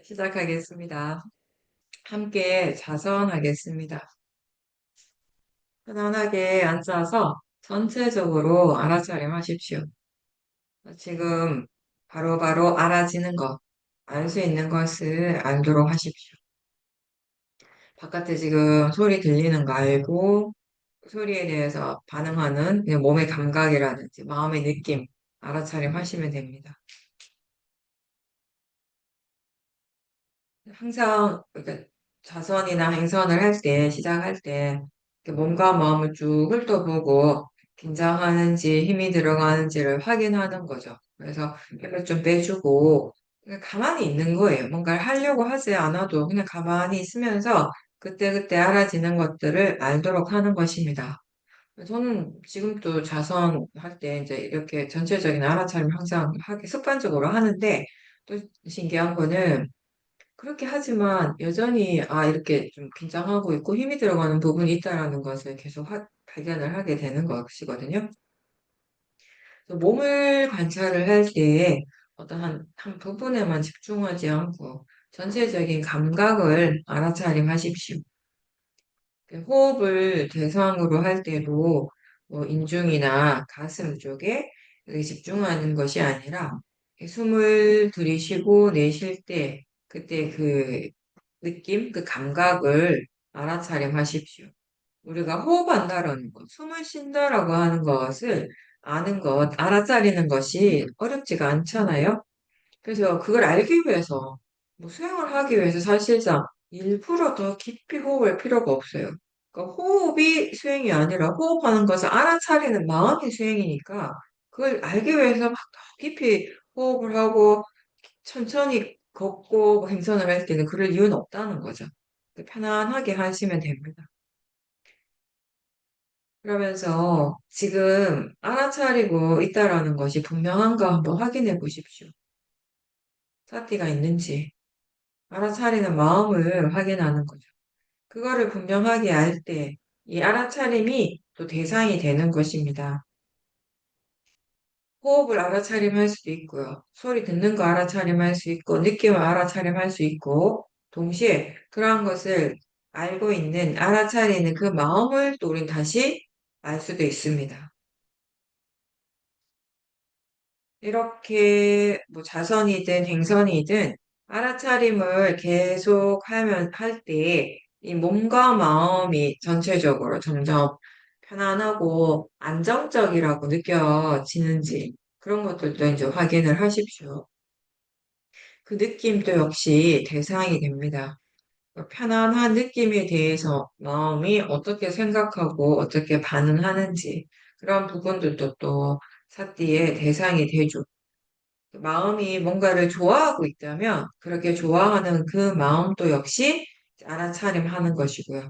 시작하겠습니다. 함께 자선하겠습니다. 편안하게 앉아서 전체적으로 알아차림하십시오. 지금 바로바로 알아지는 것, 알 수 있는 것을 알도록 하십시오. 바깥에 지금 소리 들리는 거 알고 소리에 대해서 반응하는 그냥 몸의 감각이라든지 마음의 느낌 알아차림하시면 됩니다. 항상 그러니까 자선이나 행선을 할 때, 시작할 때 이렇게 몸과 마음을 쭉 훑어보고 긴장하는지 힘이 들어가는지를 확인하는 거죠. 그래서 힘을 좀 빼주고 그냥 가만히 있는 거예요. 뭔가를 하려고 하지 않아도 그냥 가만히 있으면서 그때그때 알아지는 것들을 알도록 하는 것입니다. 저는 지금도 자선할 때 이제 이렇게 전체적인 알아차림 항상 하기 습관적으로 하는데 또 신기한 거는 그렇게 하지만 여전히 이렇게 좀 긴장하고 있고 힘이 들어가는 부분이 있다라는 것을 계속 발견을 하게 되는 것이거든요. 그래서 몸을 관찰을 할 때 어떤 한 부분에만 집중하지 않고 전체적인 감각을 알아차림하십시오. 호흡을 대상으로 할 때도 뭐 인중이나 가슴 쪽에 이렇게 집중하는 것이 아니라 숨을 들이쉬고 내쉴 때 그때 그 느낌, 그 감각을 알아차림하십시오. 우리가 호흡한다라는 것, 숨을 쉰다라고 하는 것을 아는 것, 알아차리는 것이 어렵지가 않잖아요. 그래서 그걸 알기 위해서, 뭐 수행을 하기 위해서 사실상 일부러 더 깊이 호흡할 필요가 없어요. 그러니까 호흡이 수행이 아니라 호흡하는 것을 알아차리는 마음이 수행이니까 그걸 알기 위해서 막 더 깊이 호흡을 하고 천천히 걷고 뭐 행선을 할 때는 그럴 이유는 없다는 거죠. 편안하게 하시면 됩니다. 그러면서 지금 알아차리고 있다라는 것이 분명한가 한번 확인해 보십시오. 사티가 있는지 알아차리는 마음을 확인하는 거죠. 그거를 분명하게 알 때 이 알아차림이 또 대상이 되는 것입니다. 호흡을 알아차림할 수도 있고요. 소리 듣는 거 알아차림할 수 있고 느낌을 알아차림할 수 있고 동시에 그러한 것을 알고 있는 알아차리는 그 마음을 또 우린 다시 알 수도 있습니다. 이렇게 뭐 자선이든 행선이든 알아차림을 계속 할 때 이 몸과 마음이 전체적으로 점점 편안하고 안정적이라고 느껴지는지 그런 것들도 이제 확인을 하십시오. 그 느낌도 역시 대상이 됩니다. 편안한 느낌에 대해서 마음이 어떻게 생각하고 어떻게 반응하는지 그런 부분들도 또 사띠의 대상이 되죠. 마음이 뭔가를 좋아하고 있다면 그렇게 좋아하는 그 마음도 역시 알아차림하는 것이고요.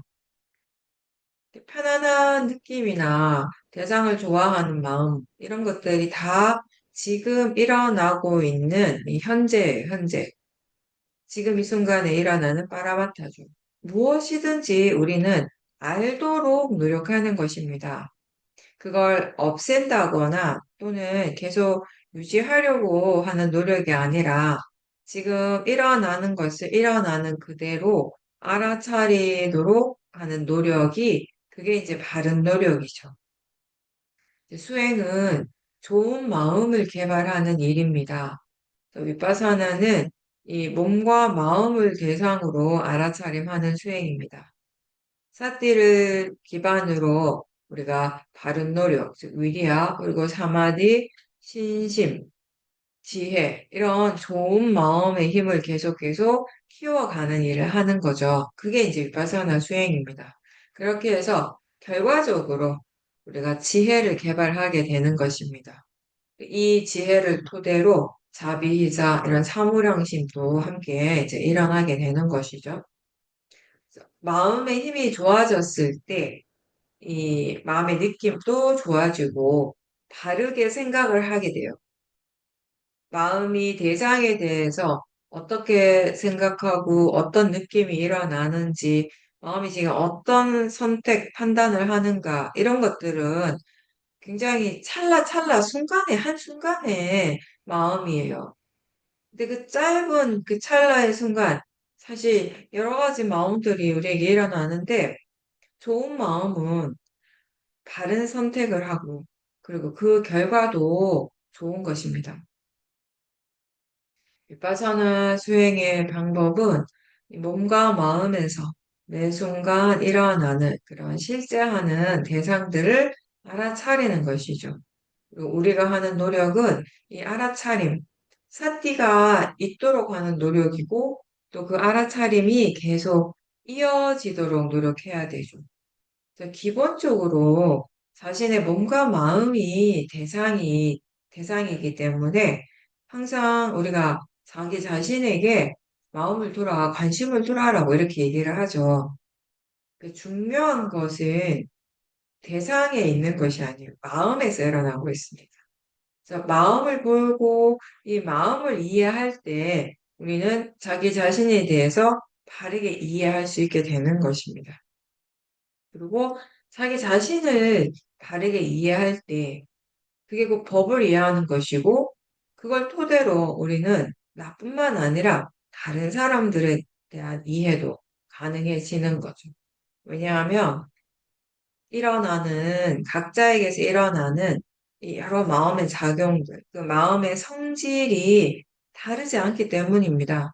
편안한 느낌이나 대상을 좋아하는 마음 이런 것들이 다 지금 일어나고 있는 이 현재 지금 이 순간에 일어나는 빠라마타죠. 무엇이든지 우리는 알도록 노력하는 것입니다. 그걸 없앤다거나 또는 계속 유지하려고 하는 노력이 아니라 지금 일어나는 것을 일어나는 그대로 알아차리도록 하는 노력이 그게 이제 바른 노력이죠. 수행은 좋은 마음을 개발하는 일입니다. 위파사나는 이 몸과 마음을 대상으로 알아차림하는 수행입니다. 사띠를 기반으로 우리가 바른 노력, 즉 위리아, 그리고 사마디, 신심, 지혜 이런 좋은 마음의 힘을 계속 키워가는 일을 하는 거죠. 그게 이제 위파사나 수행입니다. 그렇게 해서 결과적으로 우리가 지혜를 개발하게 되는 것입니다. 이 지혜를 토대로 자비이자 이런 사무량심도 함께 이제 일어나게 되는 것이죠. 마음의 힘이 좋아졌을 때 이 마음의 느낌도 좋아지고 다르게 생각을 하게 돼요. 마음이 대상에 대해서 어떻게 생각하고 어떤 느낌이 일어나는지, 마음이 지금 어떤 선택, 판단을 하는가, 이런 것들은 굉장히 찰나찰나 순간에, 한순간에 마음이에요. 근데 그 짧은 그 찰나의 순간, 사실 여러 가지 마음들이 우리에게 일어나는데, 좋은 마음은 바른 선택을 하고, 그리고 그 결과도 좋은 것입니다. 윗바사나 수행의 방법은 이 몸과 마음에서 매 순간 일어나는 그런 실제하는 대상들을 알아차리는 것이죠. 그리고 우리가 하는 노력은 이 알아차림, 사띠가 있도록 하는 노력이고 또 그 알아차림이 계속 이어지도록 노력해야 되죠. 그래서 기본적으로 자신의 몸과 마음이 대상이기 때문에 항상 우리가 자기 자신에게 마음을 돌아, 관심을 돌아라고 이렇게 얘기를 하죠. 그 중요한 것은 대상에 있는 것이 아니에요. 마음에서 일어나고 있습니다. 그래서 마음을 보고 이 마음을 이해할 때 우리는 자기 자신에 대해서 바르게 이해할 수 있게 되는 것입니다. 그리고 자기 자신을 바르게 이해할 때 그게 곧 법을 이해하는 것이고 그걸 토대로 우리는 나뿐만 아니라 다른 사람들에 대한 이해도 가능해지는 거죠. 왜냐하면 각자에게서 일어나는 이 여러 마음의 작용들, 그 마음의 성질이 다르지 않기 때문입니다.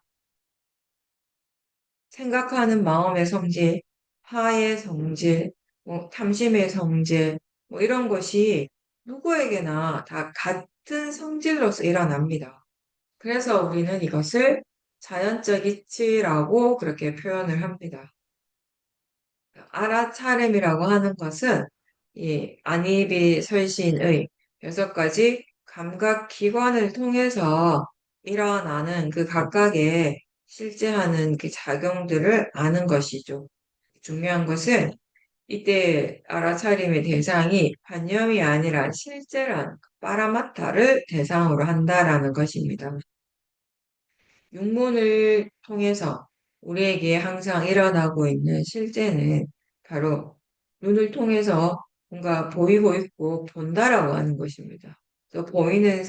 생각하는 마음의 성질, 화의 성질, 뭐 탐심의 성질, 뭐 이런 것이 누구에게나 다 같은 성질로서 일어납니다. 그래서 우리는 이것을 자연적 이치라고 그렇게 표현을 합니다. 알아차림이라고 하는 것은 이 안이비 설신의 6가지 감각 기관을 통해서 일어나는 그 각각의 실제하는 그 작용들을 아는 것이죠. 중요한 것은 이때 알아차림의 대상이 관념이 아니라 실제란 파라마타를 대상으로 한다라는 것입니다. 육문을 통해서 우리에게 항상 일어나고 있는 실제는 바로 눈을 통해서 뭔가 보이고 있고 본다라고 하는 것입니다. 그래서 보는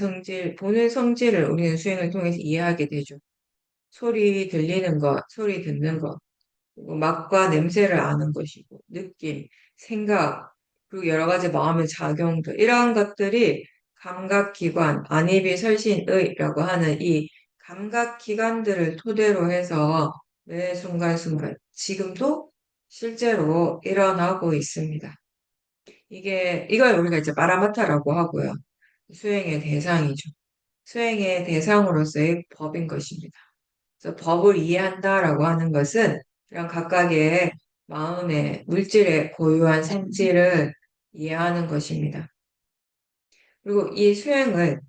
성질을 우리는 수행을 통해서 이해하게 되죠. 소리 들리는 것, 소리 듣는 것, 그리고 맛과 냄새를 아는 것이고, 느낌, 생각, 그리고 여러 가지 마음의 작용들, 이러한 것들이 감각기관, 안이비설신의라고 하는 이 감각기관들을 토대로 해서 매 순간순간, 지금도 실제로 일어나고 있습니다. 이걸 우리가 이제 마라마타라고 하고요. 수행의 대상이죠. 수행의 대상으로서의 법인 것입니다. 그래서 법을 이해한다라고 하는 것은 이런 각각의 마음의 물질의 고유한 성질을 이해하는 것입니다. 그리고 이 수행을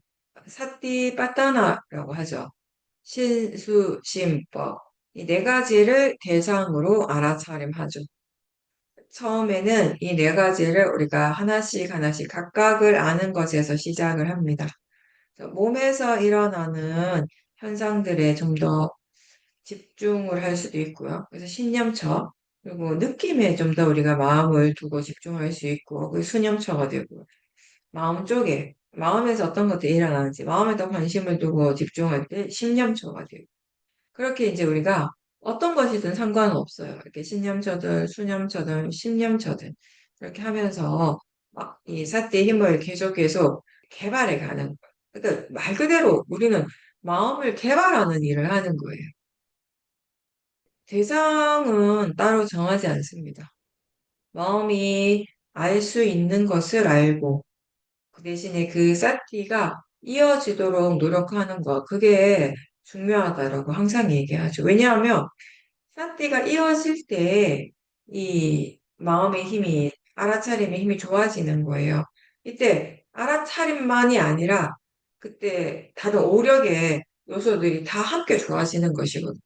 사티파타나라고 하죠. 신수심법. 이 4가지를 대상으로 알아차림하죠. 처음에는 이 4가지를 우리가 하나씩 하나씩 각각을 아는 것에서 시작을 합니다. 몸에서 일어나는 현상들에 좀더 집중을 할 수도 있고요. 그래서 신념처, 그리고 느낌에 좀 더 우리가 마음을 두고 집중할 수 있고, 그 수념처가 되고, 마음에서 어떤 것들이 일어나는지, 마음에 더 관심을 두고 집중할 때 신념처가 되고, 그렇게 이제 우리가 어떤 것이든 상관은 없어요. 이렇게 신념처든, 수념처든, 심념처든, 이렇게 하면서 막 이 사띠의 힘을 계속 개발해 가는 거예요. 그러니까 말 그대로 우리는 마음을 개발하는 일을 하는 거예요. 대상은 따로 정하지 않습니다. 마음이 알 수 있는 것을 알고, 그 대신에 그 사티가 이어지도록 노력하는 것, 그게 중요하다라고 항상 얘기하죠. 왜냐하면 사티가 이어질 때 이 마음의 힘이, 알아차림의 힘이 좋아지는 거예요. 이때 알아차림만이 아니라 그때 다른 오력의 요소들이 다 함께 좋아지는 것이거든요.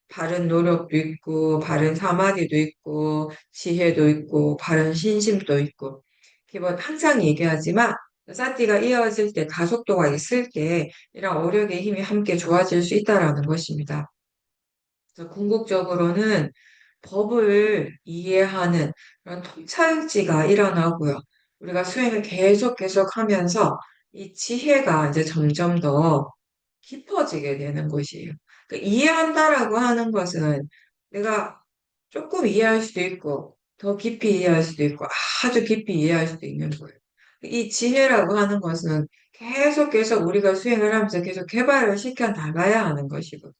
바른 노력도 있고, 바른 사마디도 있고, 지혜도 있고, 바른 신심도 있고. 기본 항상 얘기하지만, 사티가 이어질 때, 가속도가 있을 때, 이런 어력의 힘이 함께 좋아질 수 있다라는 것입니다. 그래서 궁극적으로는 법을 이해하는 그런 통찰지가 일어나고요. 우리가 수행을 계속 하면서 이 지혜가 이제 점점 더 깊어지게 되는 것이에요. 이해한다라고 하는 것은 내가 조금 이해할 수도 있고, 더 깊이 이해할 수도 있고, 아주 깊이 이해할 수도 있는 거예요. 이 지혜라고 하는 것은 계속 우리가 수행을 하면서 계속 개발을 시켜 나가야 하는 것이고,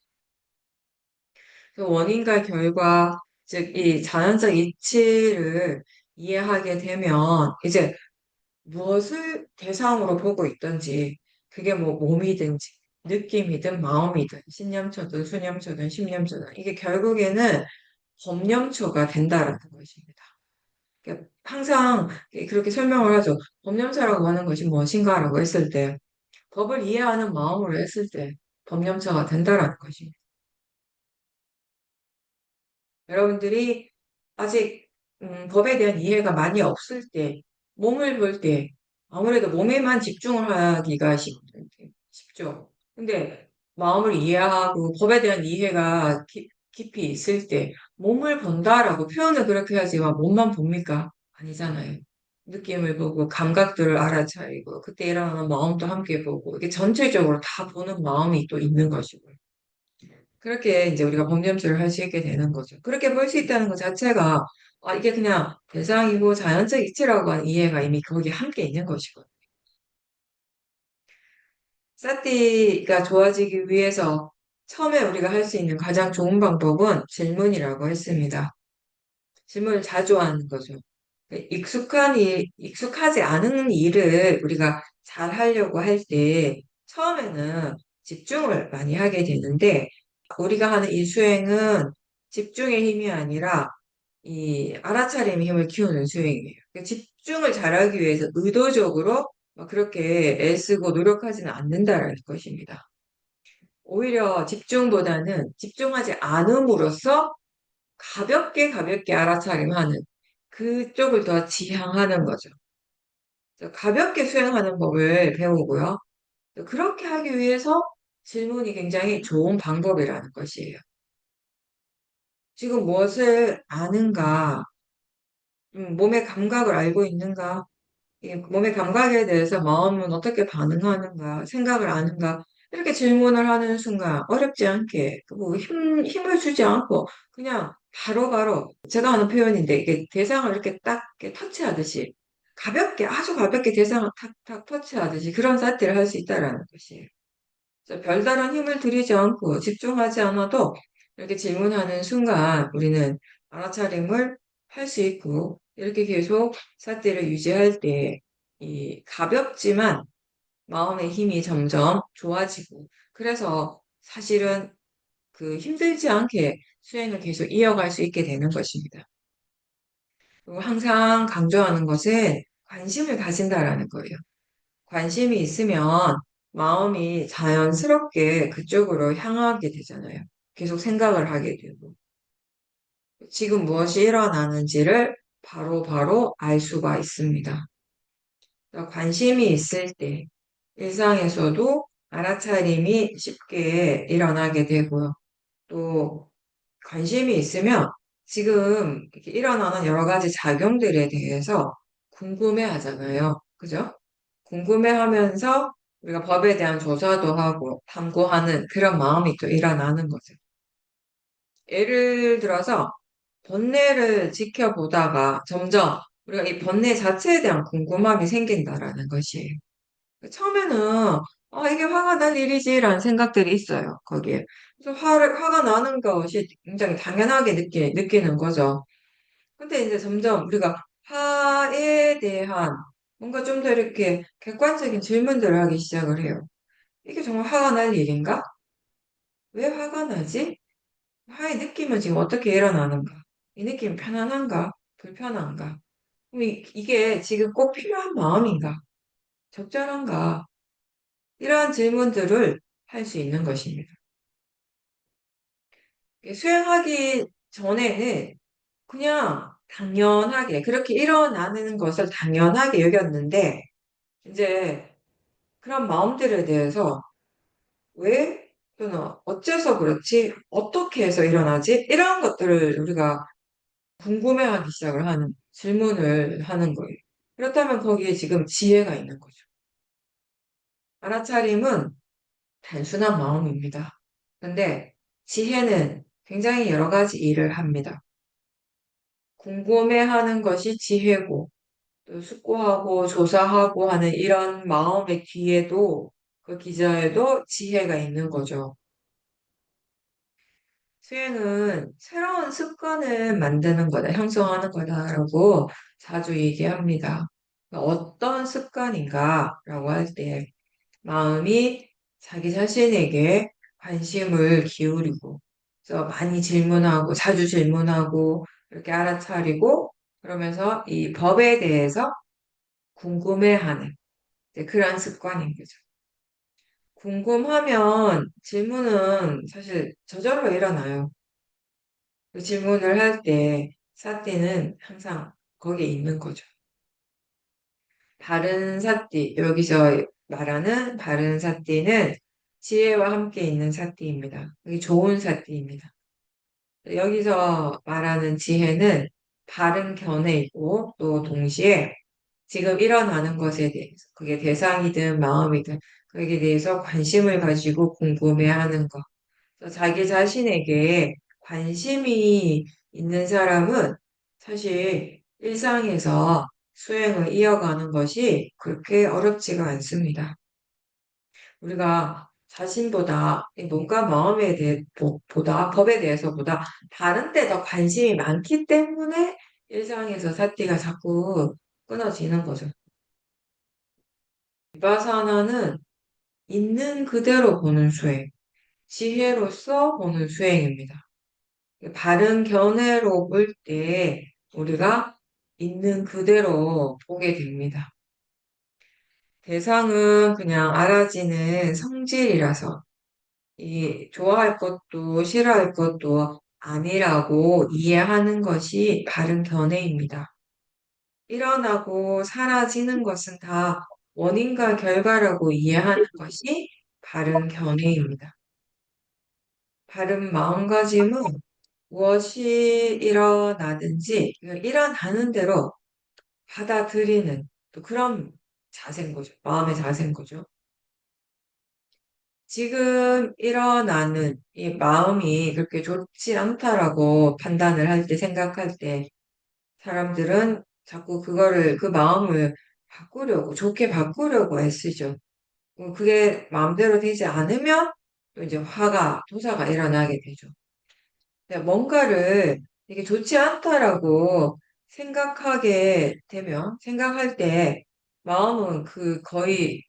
그 원인과 결과, 즉, 이 자연적 이치를 이해하게 되면, 이제 무엇을 대상으로 보고 있든지, 그게 뭐 몸이든지, 느낌이든 마음이든, 신념초든 수념초든 심념초든, 이게 결국에는 법념초가 된다라는 것입니다. 그러니까 항상 그렇게 설명을 하죠. 법념초라고 하는 것이 무엇인가라고 했을 때, 법을 이해하는 마음으로 했을 때, 법념초가 된다라는 것입니다. 여러분들이 아직 법에 대한 이해가 많이 없을 때, 몸을 볼 때, 아무래도 몸에만 집중을 하기가 쉽죠. 근데 마음을 이해하고 법에 대한 이해가 깊이 있을 때, 몸을 본다라고 표현을 그렇게 하지만 몸만 봅니까? 아니잖아요. 느낌을 보고 감각들을 알아차리고 그때 일어나는 마음도 함께 보고 이게 전체적으로 다 보는 마음이 또 있는 것이고요. 그렇게 이제 우리가 법념치를 할 수 있게 되는 거죠. 그렇게 볼 수 있다는 것 자체가 이게 그냥 대상이고 자연적 이치라고 하는 이해가 이미 거기에 함께 있는 것이거든요. 사티가 좋아지기 위해서 처음에 우리가 할 수 있는 가장 좋은 방법은 질문이라고 했습니다. 질문을 자주 하는 거죠. 익숙하지 않은 일을 우리가 잘 하려고 할 때 처음에는 집중을 많이 하게 되는데 우리가 하는 이 수행은 집중의 힘이 아니라 이 알아차림의 힘을 키우는 수행이에요. 그러니까 집중을 잘하기 위해서 의도적으로 막 그렇게 애쓰고 노력하지는 않는다는 것입니다. 오히려 집중보다는 집중하지 않음으로써 가볍게 알아차림하는 그쪽을 더 지향하는 거죠. 그래서 가볍게 수행하는 법을 배우고요. 그렇게 하기 위해서 질문이 굉장히 좋은 방법이라는 것이에요. 지금 무엇을 아는가, 몸의 감각을 알고 있는가, 이 몸의 감각에 대해서 마음은 어떻게 반응하는가, 생각을 아는가, 이렇게 질문을 하는 순간 어렵지 않게, 뭐 힘을 주지 않고 그냥 바로바로 제가 하는 표현인데 이게 대상을 이렇게 딱 이렇게 터치하듯이 가볍게, 아주 가볍게 대상을 탁탁 터치하듯이 그런 사태를 할 수 있다라는 것이에요. 그래서 별다른 힘을 들이지 않고 집중하지 않아도 이렇게 질문하는 순간 우리는 알아차림을 할 수 있고 이렇게 계속 사태를 유지할 때 이 가볍지만 마음의 힘이 점점 좋아지고 그래서 사실은 그 힘들지 않게 수행을 계속 이어갈 수 있게 되는 것입니다. 그리고 항상 강조하는 것은 관심을 가진다라는 거예요. 관심이 있으면 마음이 자연스럽게 그쪽으로 향하게 되잖아요. 계속 생각을 하게 되고. 지금 무엇이 일어나는지를 바로바로 알 수가 있습니다. 그러니까 관심이 있을 때 일상에서도 알아차림이 쉽게 일어나게 되고요. 또 관심이 있으면 지금 이렇게 일어나는 여러 가지 작용들에 대해서 궁금해 하잖아요. 그죠? 궁금해하면서 우리가 법에 대한 조사도 하고 탐구하는 그런 마음이 또 일어나는 거죠. 예를 들어서 번뇌를 지켜보다가 점점 우리가 이 번뇌 자체에 대한 궁금함이 생긴다라는 것이에요. 처음에는 이게 화가 날 일이지라는 생각들이 있어요. 거기에. 그래서 화가 나는 것이 굉장히 당연하게 느끼는 거죠. 근데 이제 점점 우리가 화에 대한 뭔가 좀 더 이렇게 객관적인 질문들을 하기 시작을 해요. 이게 정말 화가 날 일인가? 왜 화가 나지? 화의 느낌은 지금 어떻게 일어나는가? 이 느낌 편안한가? 불편한가? 그럼 이게 지금 꼭 필요한 마음인가? 적절한가? 이러한 질문들을 할 수 있는 것입니다. 수행하기 전에는 그냥 당연하게 그렇게 일어나는 것을 당연하게 여겼는데 이제 그런 마음들에 대해서 왜 또는 어째서 그렇지 어떻게 해서 일어나지 이런 것들을 우리가 궁금해하기 시작을 하는 질문을 하는 거예요. 그렇다면 거기에 지금 지혜가 있는 거죠. 알아차림은 단순한 마음입니다. 근데 지혜는 굉장히 여러 가지 일을 합니다. 궁금해하는 것이 지혜고, 또 숙고하고 조사하고 하는 이런 마음의 뒤에도 그 기저에도 지혜가 있는 거죠. 수행은 새로운 습관을 만드는 거다, 형성하는 거다라고 자주 얘기합니다. 어떤 습관인가라고 할 때 마음이 자기 자신에게 관심을 기울이고, 그래서 많이 질문하고, 자주 질문하고, 이렇게 알아차리고, 그러면서 이 법에 대해서 궁금해하는 이제 그런 습관인 거죠. 궁금하면 질문은 사실 저절로 일어나요. 그 질문을 할 때 사띠는 항상 거기에 있는 거죠. 바른 사띠, 여기서 말하는 바른 사띠는 지혜와 함께 있는 사띠입니다. 이게 좋은 사띠입니다. 여기서 말하는 지혜는 바른 견해이고 또 동시에 지금 일어나는 것에 대해서 그게 대상이든 마음이든 그에 대해서 관심을 가지고 궁금해하는 것. 그래서 자기 자신에게 관심이 있는 사람은 사실 일상에서 수행을 이어가는 것이 그렇게 어렵지가 않습니다. 우리가 자신보다 이 몸과 마음에 대해 보다 법에 대해서보다 다른 데 더 관심이 많기 때문에 일상에서 사티가 자꾸 끊어지는 거죠. 비파사나는 있는 그대로 보는 수행, 지혜로서 보는 수행입니다. 바른 견해로 볼 때 우리가 있는 그대로 보게 됩니다. 대상은 그냥 알아지는 성질이라서 이 좋아할 것도 싫어할 것도 아니라고 이해하는 것이 바른 견해입니다. 일어나고 사라지는 것은 다 원인과 결과라고 이해하는 것이 바른 견해입니다. 바른 마음가짐은 무엇이 일어나든지 일어나는 대로 받아들이는 또 그런 자세인 거죠. 마음의 자세인 거죠. 지금 일어나는 이 마음이 그렇게 좋지 않다라고 판단을 할 때, 생각할 때, 사람들은 자꾸 그 마음을 바꾸려고, 좋게 바꾸려고 애쓰죠. 그게 마음대로 되지 않으면 또 이제 화가, 도사가 일어나게 되죠. 뭔가를 이게 좋지 않다라고 생각할 때, 마음은 거의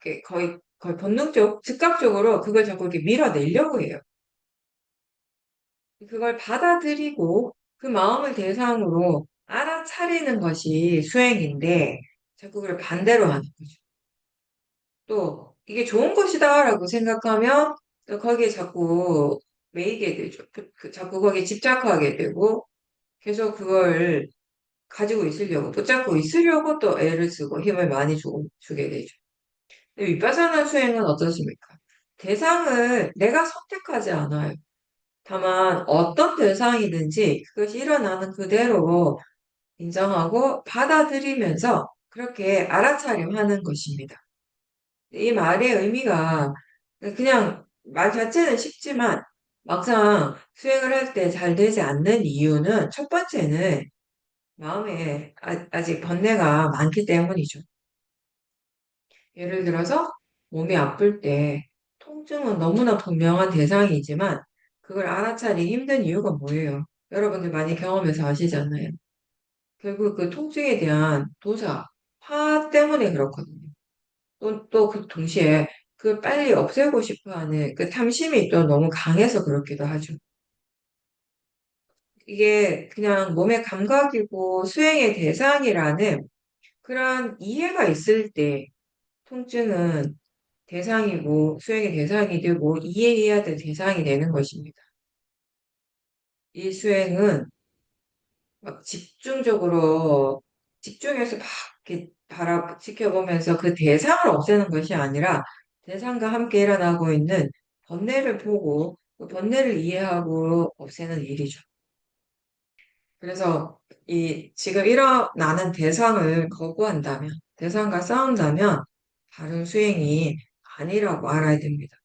즉각적으로 그걸 자꾸 이렇게 밀어내려고 해요. 그걸 받아들이고 그 마음을 대상으로 알아차리는 것이 수행인데, 자꾸 그걸 반대로 하는 거죠. 또, 이게 좋은 것이다라고 생각하면, 또 거기에 자꾸 매이게 되죠. 자꾸 거기에 집착하게 되고, 계속 그걸 가지고 있으려고, 붙잡고 있으려고 또 애를 쓰고 힘을 많이 주게 되죠. 근데 위파사나 수행은 어떻습니까? 대상을 내가 선택하지 않아요. 다만 어떤 대상이든지 그것이 일어나는 그대로 인정하고 받아들이면서 그렇게 알아차림하는 것입니다. 이 말의 의미가 그냥 말 자체는 쉽지만 막상 수행을 할 때 잘 되지 않는 이유는 첫 번째는 마음에 아직 번뇌가 많기 때문이죠. 예를 들어서 몸이 아플 때 통증은 너무나 분명한 대상이지만 그걸 알아차리기 힘든 이유가 뭐예요? 여러분들 많이 경험해서 아시잖아요. 결국 그 통증에 대한 화 때문에 그렇거든요. 또 그 동시에 그 빨리 없애고 싶어 하는 그 탐심이 또 너무 강해서 그렇기도 하죠. 이게 그냥 몸의 감각이고 수행의 대상이라는 그런 이해가 있을 때 통증은 대상이고 수행의 대상이 되고 이해해야 될 대상이 되는 것입니다. 이 수행은 막 집중해서 막 이렇게 지켜보면서 그 대상을 없애는 것이 아니라 대상과 함께 일어나고 있는 번뇌를 보고 그 번뇌를 이해하고 없애는 일이죠. 그래서 이 지금 일어나는 대상을 거부한다면, 대상과 싸운다면 다른 수행이 아니라고 알아야 됩니다.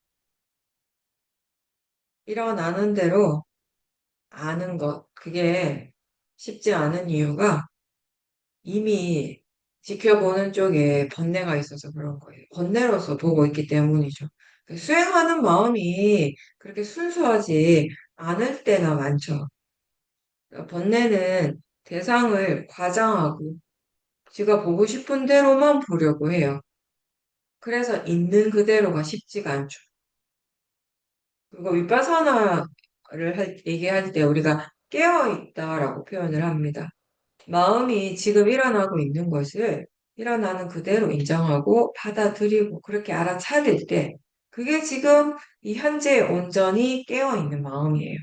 일어나는 대로 아는 것, 그게 쉽지 않은 이유가 이미 지켜보는 쪽에 번뇌가 있어서 그런 거예요. 번뇌로서 보고 있기 때문이죠. 수행하는 마음이 그렇게 순수하지 않을 때가 많죠. 번뇌는 대상을 과장하고 지가 보고 싶은 대로만 보려고 해요. 그래서 있는 그대로가 쉽지가 않죠. 그리고 위파사나를 얘기할 때 우리가 깨어있다라고 표현을 합니다. 마음이 지금 일어나고 있는 것을 일어나는 그대로 인정하고 받아들이고 그렇게 알아차릴 때 그게 지금 이 현재에 온전히 깨어있는 마음이에요.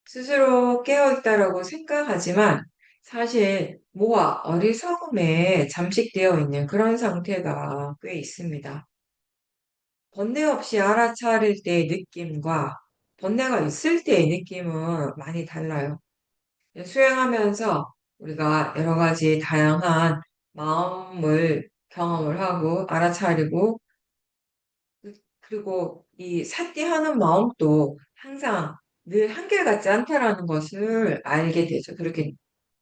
스스로 깨어있다라고 생각하지만 사실 모아 어리석음에 잠식되어 있는 그런 상태가 꽤 있습니다. 번뇌 없이 알아차릴 때의 느낌과 번뇌가 있을 때의 느낌은 많이 달라요. 수행하면서 우리가 여러 가지 다양한 마음을 경험을 하고 알아차리고 그리고 이 삿대하는 마음도 항상 늘 한결같지 않다라는 것을 알게 되죠. 그렇게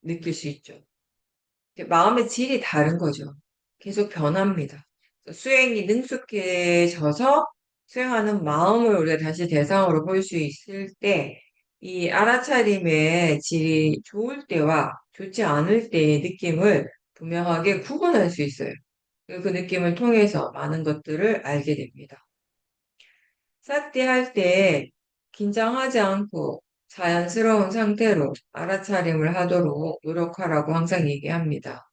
느낄 수 있죠. 마음의 질이 다른 거죠. 계속 변합니다. 수행이 능숙해져서 수행하는 마음을 우리가 다시 대상으로 볼 수 있을 때, 이 알아차림의 질이 좋을 때와 좋지 않을 때의 느낌을 분명하게 구분할 수 있어요. 그 느낌을 통해서 많은 것들을 알게 됩니다. 삿대 할 때 긴장하지 않고 자연스러운 상태로 알아차림을 하도록 노력하라고 항상 얘기합니다.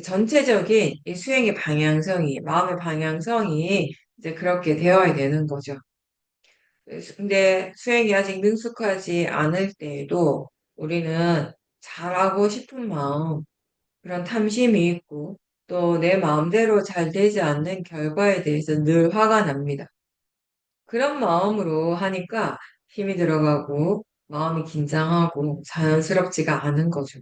전체적인 이 수행의 방향성이, 마음의 방향성이 이제 그렇게 되어야 되는 거죠. 근데 수행이 아직 능숙하지 않을 때에도 우리는 잘하고 싶은 마음, 그런 탐심이 있고 또 내 마음대로 잘 되지 않는 결과에 대해서 늘 화가 납니다. 그런 마음으로 하니까 힘이 들어가고 마음이 긴장하고 자연스럽지가 않은 거죠.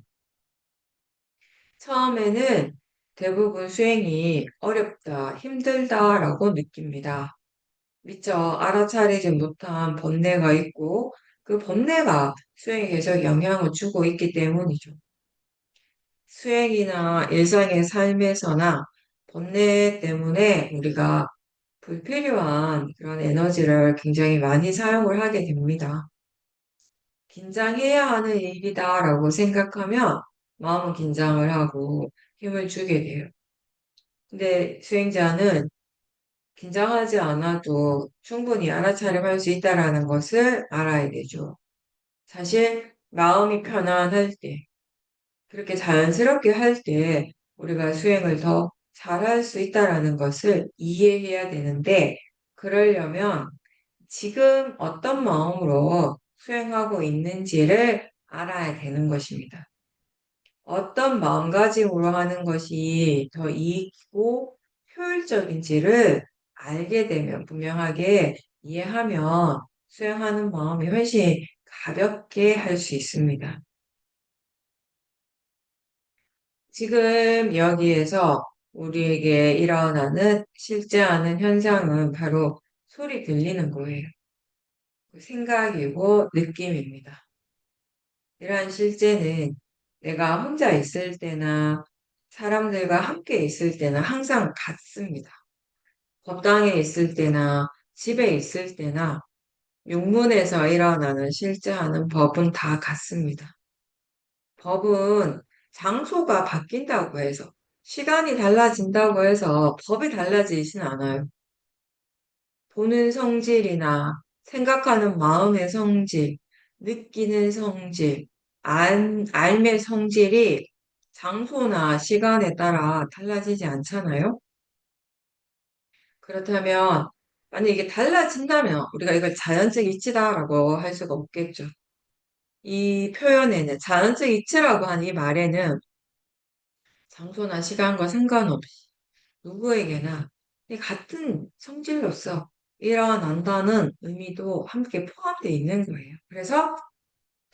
처음에는 대부분 수행이 어렵다, 힘들다라고 느낍니다. 미처 알아차리지 못한 번뇌가 있고 그 번뇌가 수행에 계속 영향을 주고 있기 때문이죠. 수행이나 일상의 삶에서나 번뇌 때문에 우리가 불필요한 그런 에너지를 굉장히 많이 사용을 하게 됩니다. 긴장해야 하는 일이다라고 생각하면 마음은 긴장을 하고 힘을 주게 돼요. 근데 수행자는 긴장하지 않아도 충분히 알아차림할 수 있다라는 것을 알아야 되죠. 사실 마음이 편안할 때, 그렇게 자연스럽게 할 때 우리가 수행을 더 잘할 수 있다라는 것을 이해해야 되는데, 그러려면 지금 어떤 마음으로 수행하고 있는지를 알아야 되는 것입니다. 어떤 마음가짐으로 하는 것이 더 이익이고 효율적인지를 알게 되면 분명하게 이해하면 수행하는 마음이 훨씬 가볍게 할 수 있습니다. 지금 여기에서 우리에게 일어나는 실제하는 현상은 바로 소리 들리는 거예요. 생각이고 느낌입니다. 이러한 실제는 내가 혼자 있을 때나 사람들과 함께 있을 때나 항상 같습니다. 법당에 있을 때나 집에 있을 때나 육문에서 일어나는 실제하는 법은 다 같습니다. 법은 장소가 바뀐다고 해서 시간이 달라진다고 해서 법이 달라지진 않아요. 보는 성질이나 생각하는 마음의 성질, 느끼는 성질, 삶의 성질이 장소나 시간에 따라 달라지지 않잖아요? 그렇다면, 만약 이게 달라진다면 우리가 이걸 자연적 이치다라고 할 수가 없겠죠. 이 표현에는, 자연적 이치라고 한 이 말에는 장소나 시간과 상관없이 누구에게나 이 같은 성질로서 일어난다는 의미도 함께 포함되어 있는 거예요. 그래서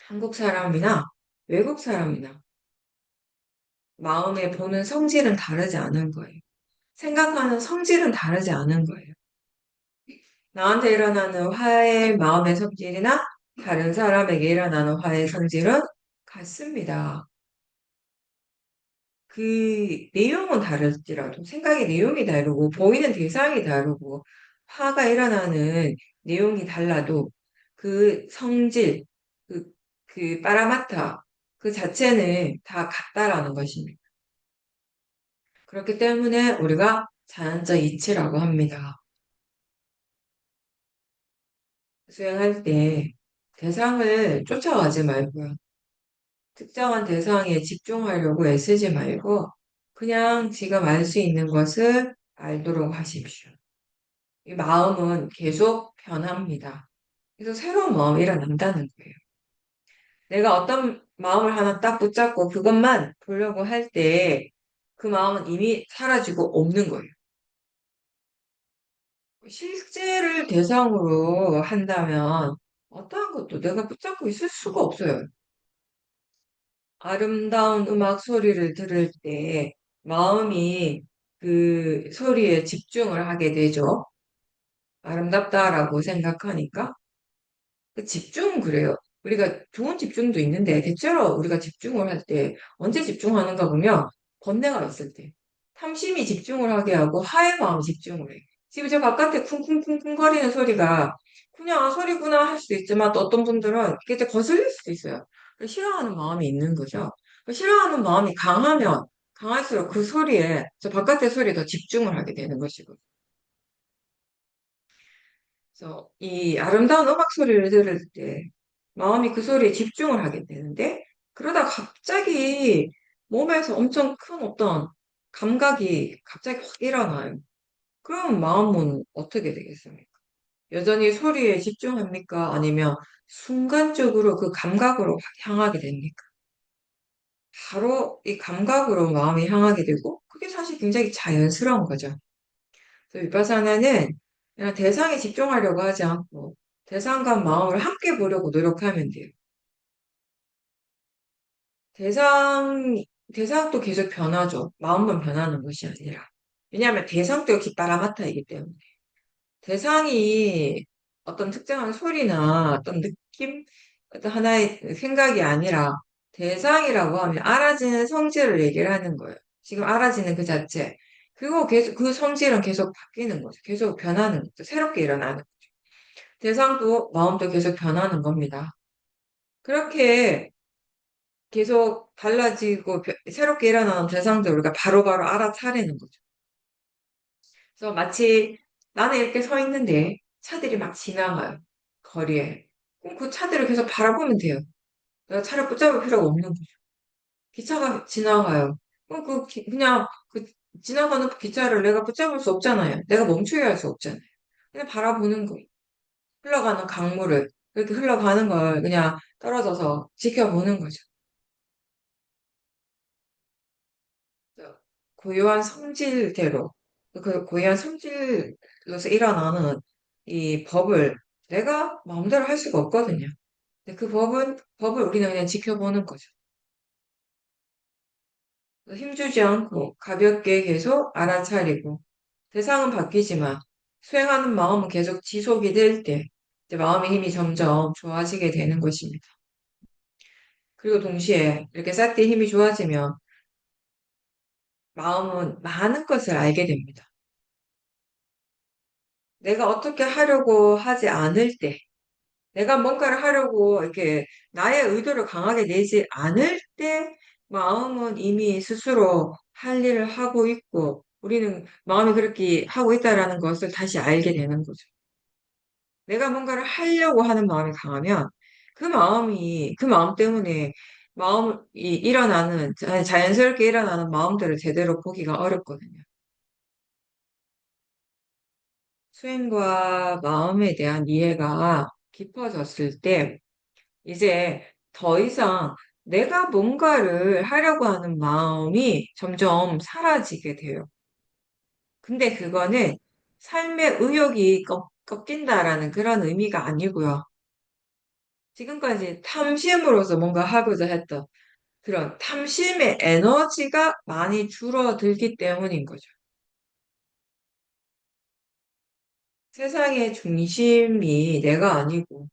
한국 사람이나 외국 사람이나 마음에 보는 성질은 다르지 않은 거예요. 생각하는 성질은 다르지 않은 거예요. 나한테 일어나는 화의 마음의 성질이나 다른 사람에게 일어나는 화의 성질은 같습니다. 그 내용은 다를지라도 생각의 내용이 다르고 보이는 대상이 다르고 화가 일어나는 내용이 달라도 그 성질, 그, 그 빠라마타 그 자체는 다 같다라는 것입니다. 그렇기 때문에 우리가 자연적 이치라고 합니다. 수행할 때 대상을 쫓아가지 말고요. 특정한 대상에 집중하려고 애쓰지 말고 그냥 지금 알 수 있는 것을 알도록 하십시오. 이 마음은 계속 변합니다. 그래서 새로운 마음이 일어난다는 거예요. 내가 어떤 마음을 하나 딱 붙잡고 그것만 보려고 할 때 그 마음은 이미 사라지고 없는 거예요. 실제를 대상으로 한다면 어떠한 것도 내가 붙잡고 있을 수가 없어요. 아름다운 음악 소리를 들을 때 마음이 그 소리에 집중을 하게 되죠. 아름답다라고 생각하니까. 그 집중은 그래요. 우리가 좋은 집중도 있는데 대체로 우리가 집중을 할 때 언제 집중하는가 보면 번뇌가 있을 때 탐심이 집중을 하게 하고 하의 마음이 집중을 해. 지금 저 바깥에 쿵쿵쿵쿵 거리는 소리가 그냥 소리구나 할 수도 있지만 또 어떤 분들은 그게 이제 거슬릴 수도 있어요. 싫어하는 마음이 있는 거죠. 싫어하는 마음이 강하면 강할수록 그 소리에 저 바깥의 소리에 더 집중을 하게 되는 것이고. 그래서 이 아름다운 음악 소리를 들을 때 마음이 그 소리에 집중을 하게 되는데 그러다 갑자기 몸에서 엄청 큰 어떤 감각이 갑자기 확 일어나요. 그럼 마음은 어떻게 되겠습니까? 여전히 소리에 집중합니까? 아니면 순간적으로 그 감각으로 확 향하게 됩니까? 바로 이 감각으로 마음이 향하게 되고 그게 사실 굉장히 자연스러운 거죠. 그래서 위파사나는 그냥 대상에 집중하려고 하지 않고 대상과 마음을 함께 보려고 노력하면 돼요. 대상, 대상도 계속 변하죠. 마음만 변하는 것이 아니라. 왜냐하면 대상도 역시 빠라마타이기 때문에. 대상이 어떤 특정한 소리나 어떤 느낌, 어떤 하나의 생각이 아니라 대상이라고 하면 알아지는 성질을 얘기를 하는 거예요. 지금 알아지는 그 자체. 그리고 계속 그 성질은 계속 바뀌는 거죠. 계속 변하는 거죠. 새롭게 일어나는 거죠. 대상도 마음도 계속 변하는 겁니다. 그렇게 계속 달라지고 새롭게 일어나는 대상들 우리가 바로바로 알아차리는 거죠. 그래서 마치 나는 이렇게 서 있는데 차들이 막 지나가요. 거리에. 그럼 그 차들을 계속 바라보면 돼요. 내가 차를 붙잡을 필요가 없는 거죠. 기차가 지나가요. 그럼 그냥 그 지나가는 기차를 내가 붙잡을 수 없잖아요. 내가 멈추게 할 수 없잖아요. 그냥 바라보는 거예요. 흘러가는 강물을 그렇게 흘러가는 걸 그냥 떨어져서 지켜보는 거죠. 고유한 성질대로, 그 고유한 성질로서 일어나는 이 법을 내가 마음대로 할 수가 없거든요. 근데 그 법을 우리는 그냥 지켜보는 거죠. 힘주지 않고 가볍게 계속 알아차리고 대상은 바뀌지만 수행하는 마음은 계속 지속이 될 때 이제 마음의 힘이 점점 좋아지게 되는 것입니다. 그리고 동시에 이렇게 쌓대 힘이 좋아지면 마음은 많은 것을 알게 됩니다. 내가 어떻게 하려고 하지 않을 때, 내가 뭔가를 하려고 이렇게 나의 의도를 강하게 내지 않을 때, 마음은 이미 스스로 할 일을 하고 있고, 우리는 마음이 그렇게 하고 있다라는 것을 다시 알게 되는 거죠. 내가 뭔가를 하려고 하는 마음이 강하면, 그 마음 때문에 마음이 자연스럽게 일어나는 마음들을 제대로 보기가 어렵거든요. 수행과 마음에 대한 이해가 깊어졌을 때, 이제 더 이상 내가 뭔가를 하려고 하는 마음이 점점 사라지게 돼요. 근데 그거는 삶의 의욕이 꺾인다라는 그런 의미가 아니고요. 지금까지 탐심으로서 뭔가 하고자 했던 그런 탐심의 에너지가 많이 줄어들기 때문인 거죠. 세상의 중심이 내가 아니고,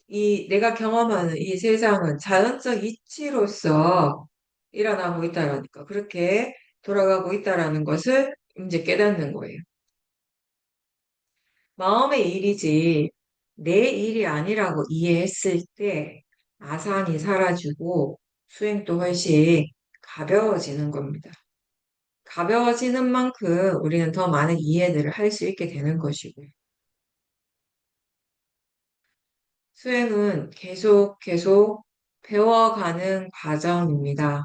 이 내가 경험하는 이 세상은 자연적 이치로서 일어나고 있다라니까. 그렇게 돌아가고 있다라는 것을 이제 깨닫는 거예요. 마음의 일이지 내 일이 아니라고 이해했을 때 아산이 사라지고 수행도 훨씬 가벼워지는 겁니다. 가벼워지는 만큼 우리는 더 많은 이해들을 할 수 있게 되는 것이고요. 수행은 계속 배워가는 과정입니다.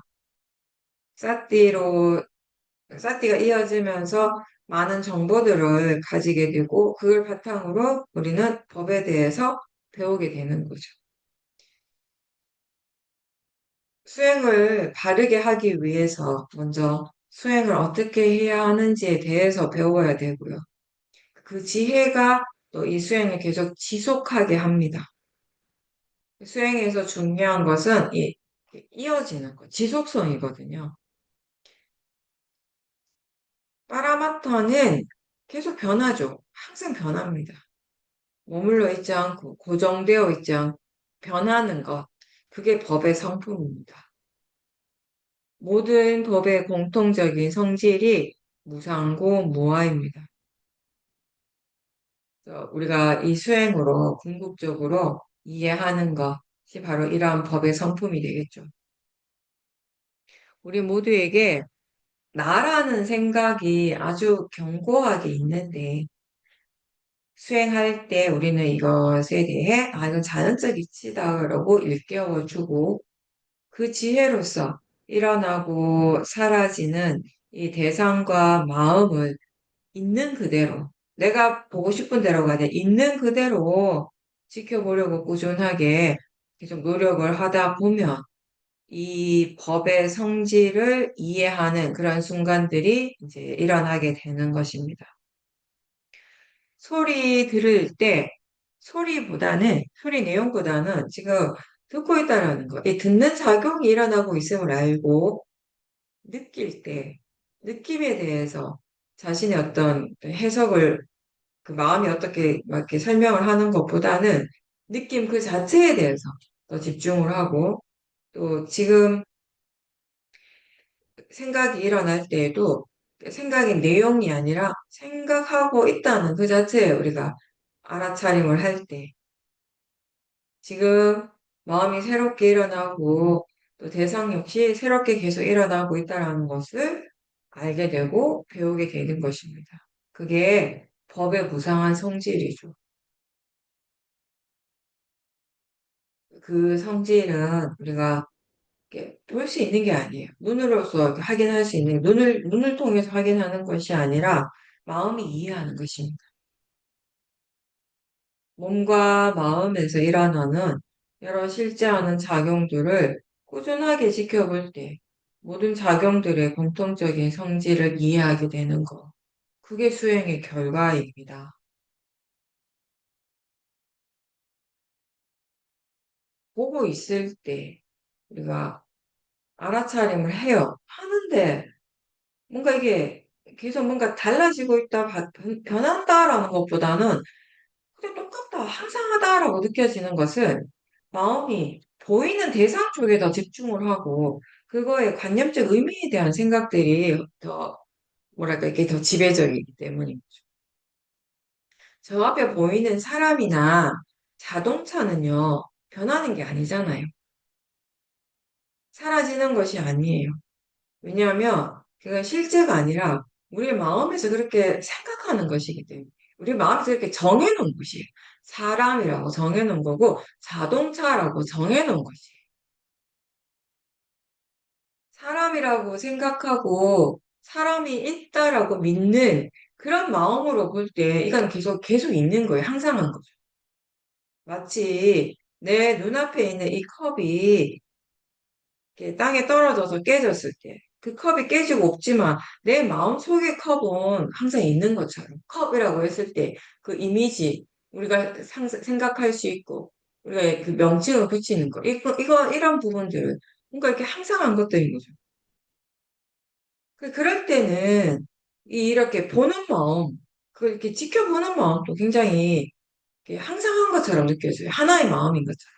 사띠로, 사띠가 이어지면서 많은 정보들을 가지게 되고, 그걸 바탕으로 우리는 법에 대해서 배우게 되는 거죠. 수행을 바르게 하기 위해서 먼저 수행을 어떻게 해야 하는지에 대해서 배워야 되고요. 그 지혜가 또 이 수행을 계속 지속하게 합니다. 수행에서 중요한 것은 이어지는 것, 지속성이거든요. 파라마타는 계속 변하죠. 항상 변합니다. 머물러 있지 않고 고정되어 있지 않고 변하는 것. 그게 법의 성품입니다. 모든 법의 공통적인 성질이 무상고 무아입니다. 그래서 우리가 이 수행으로 궁극적으로 이해하는 것이 바로 이러한 법의 성품이 되겠죠. 우리 모두에게 나라는 생각이 아주 견고하게 있는데 수행할 때 우리는 이것에 대해 이건 자연적 이치다라고 일깨워주고 그 지혜로서 일어나고 사라지는 이 대상과 마음을 있는 그대로 내가 보고 싶은 대로가 아니라 있는 그대로 지켜보려고 꾸준하게 계속 노력을 하다 보면 이 법의 성질을 이해하는 그런 순간들이 이제 일어나게 되는 것입니다. 소리 들을 때 소리 내용보다는 지금 듣고 있다라는 거, 이 듣는 작용이 일어나고 있음을 알고 느낄 때 느낌에 대해서 자신의 어떤 해석을 그 마음이 어떻게 막 이렇게 설명을 하는 것보다는 느낌 그 자체에 대해서 더 집중을 하고 또 지금 생각이 일어날 때에도 생각의 내용이 아니라 생각하고 있다는 그 자체에 우리가 알아차림을 할 때 지금 마음이 새롭게 일어나고 또 대상 역시 새롭게 계속 일어나고 있다는 것을 알게 되고 배우게 되는 것입니다. 그게 법의 무상한 성질이죠. 그 성질은 우리가 볼 수 있는 게 아니에요. 눈으로서 확인할 수 있는, 눈을 통해서 확인하는 것이 아니라 마음이 이해하는 것입니다. 몸과 마음에서 일어나는 여러 실제하는 작용들을 꾸준하게 지켜볼 때 모든 작용들의 공통적인 성질을 이해하게 되는 것. 그게 수행의 결과입니다. 보고 있을 때 우리가 알아차림을 해요. 하는데 뭔가 이게 계속 뭔가 달라지고 있다, 변한다라는 것보다는 그냥 똑같다, 항상하다라고 느껴지는 것은 마음이 보이는 대상 쪽에 더 집중을 하고 그거의 관념적 의미에 대한 생각들이 더 뭐랄까 이게 더 지배적이기 때문입니다. 저 앞에 보이는 사람이나 자동차는요, 변하는 게 아니잖아요. 사라지는 것이 아니에요. 왜냐하면 그건 실제가 아니라 우리 마음에서 그렇게 생각하는 것이기 때문에 우리 마음에서 그렇게 정해놓은 것이에요. 사람이라고 정해놓은 거고 자동차라고 정해놓은 것이에요. 사람이라고 생각하고 사람이 있다라고 믿는 그런 마음으로 볼 때 이건 계속 있는 거예요. 항상한 거죠. 마치 내 눈앞에 있는 이 컵이 이렇게 땅에 떨어져서 깨졌을 때, 그 컵이 깨지고 없지만 내 마음속의 컵은 항상 있는 것처럼 컵이라고 했을 때 그 이미지 우리가 생각할 수 있고 우리가 그 명칭을 붙이는 거 이런 부분들은 뭔가 이렇게 항상한 것들인 거죠. 그럴 때는 이렇게 보는 마음 그 이렇게 지켜보는 마음도 굉장히 이렇게 항상 한 것처럼 느껴져요. 하나의 마음인 것처럼.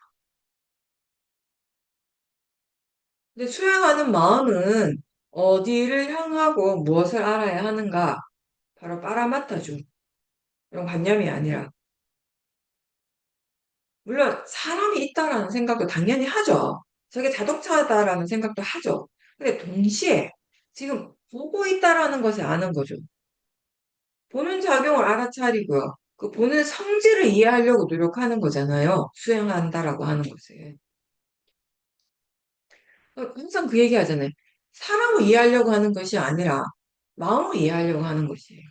근데 수행하는 마음은 어디를 향하고 무엇을 알아야 하는가? 바로 빠라마타죠. 이런 관념이 아니라. 물론 사람이 있다라는 생각도 당연히 하죠. 저게 자동차다라는 생각도 하죠. 근데 동시에 지금 보고 있다라는 것을 아는 거죠. 보는 작용을 알아차리고요. 그 보는 성질을 이해하려고 노력하는 거잖아요. 수행한다라고 하는 것을. 항상 그 얘기 하잖아요. 사람을 이해하려고 하는 것이 아니라 마음을 이해하려고 하는 것이에요.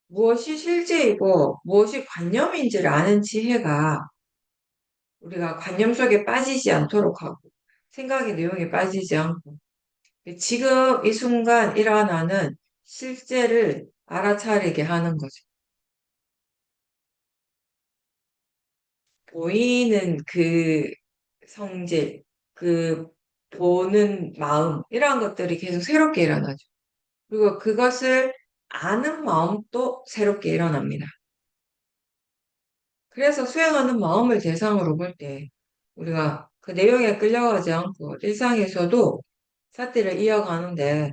무엇이 실제이고 무엇이 관념인지를 아는 지혜가 우리가 관념 속에 빠지지 않도록 하고 생각의 내용에 빠지지 않고 지금 이 순간 일어나는 실제를 알아차리게 하는 거죠. 보이는 그 성질, 그 보는 마음, 이러한 것들이 계속 새롭게 일어나죠. 그리고 그것을 아는 마음도 새롭게 일어납니다. 그래서 수행하는 마음을 대상으로 볼 때 우리가 그 내용에 끌려가지 않고 일상에서도 사태를 이어가는데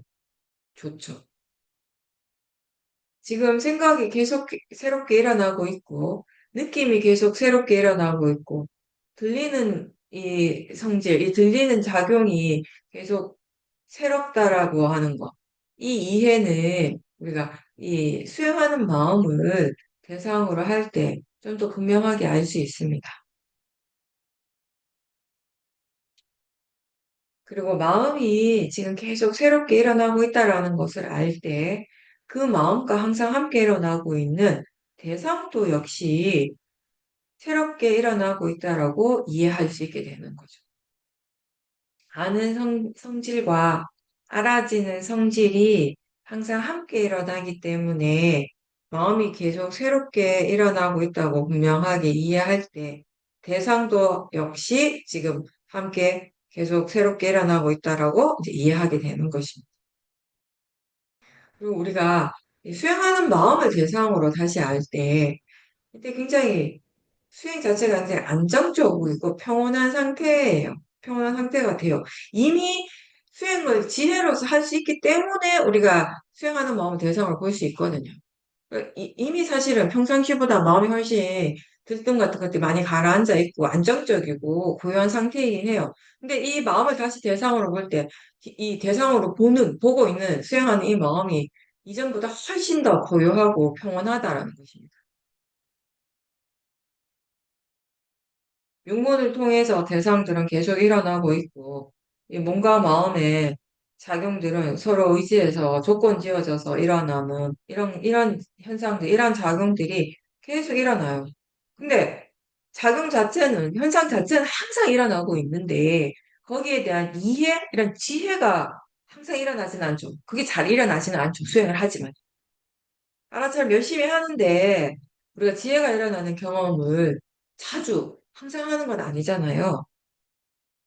좋죠. 지금 생각이 계속 새롭게 일어나고 있고, 느낌이 계속 새롭게 일어나고 있고, 들리는 이 성질, 이 들리는 작용이 계속 새롭다라고 하는 거. 이 이해는 우리가 이 수행하는 마음을 대상으로 할 때 좀 더 분명하게 알 수 있습니다. 그리고 마음이 지금 계속 새롭게 일어나고 있다라는 것을 알 때 그 마음과 항상 함께 일어나고 있는 대상도 역시 새롭게 일어나고 있다라고 이해할 수 있게 되는 거죠. 아는 성질과 알아지는 성질이 항상 함께 일어나기 때문에 마음이 계속 새롭게 일어나고 있다고 분명하게 이해할 때 대상도 역시 지금 함께 계속 새롭게 일어나고 있다라고 이제 이해하게 되는 것입니다. 그리고 우리가 이 수행하는 마음을 대상으로 다시 알 때, 이때 굉장히 수행 자체가 굉장히 안정적이고 평온한 상태예요. 평온한 상태가 돼요. 이미 수행을 지혜로서 할 수 있기 때문에 우리가 수행하는 마음을 대상으로 볼 수 있거든요. 이미 사실은 평상시보다 마음이 훨씬 들뜸 같은 것들이 많이 가라앉아 있고 안정적이고 고요한 상태이긴 해요. 근데 이 마음을 다시 대상으로 볼 때, 이 대상으로 보고 있는, 수행하는 이 마음이 이전보다 훨씬 더 고요하고 평온하다라는 것입니다. 육문을 통해서 대상들은 계속 일어나고 있고, 이 몸과 마음의 작용들은 서로 의지해서 조건 지어져서 일어나는 이런 현상들, 이런 작용들이 계속 일어나요. 근데 작용 자체는, 현상 자체는 항상 일어나고 있는데, 거기에 대한 이해, 이런 지혜가 항상 일어나지는 않죠. 그게 잘 일어나지는 않죠. 수행을 하지만. 알아차림 열심히 하는데, 우리가 지혜가 일어나는 경험을 자주, 항상 하는 건 아니잖아요.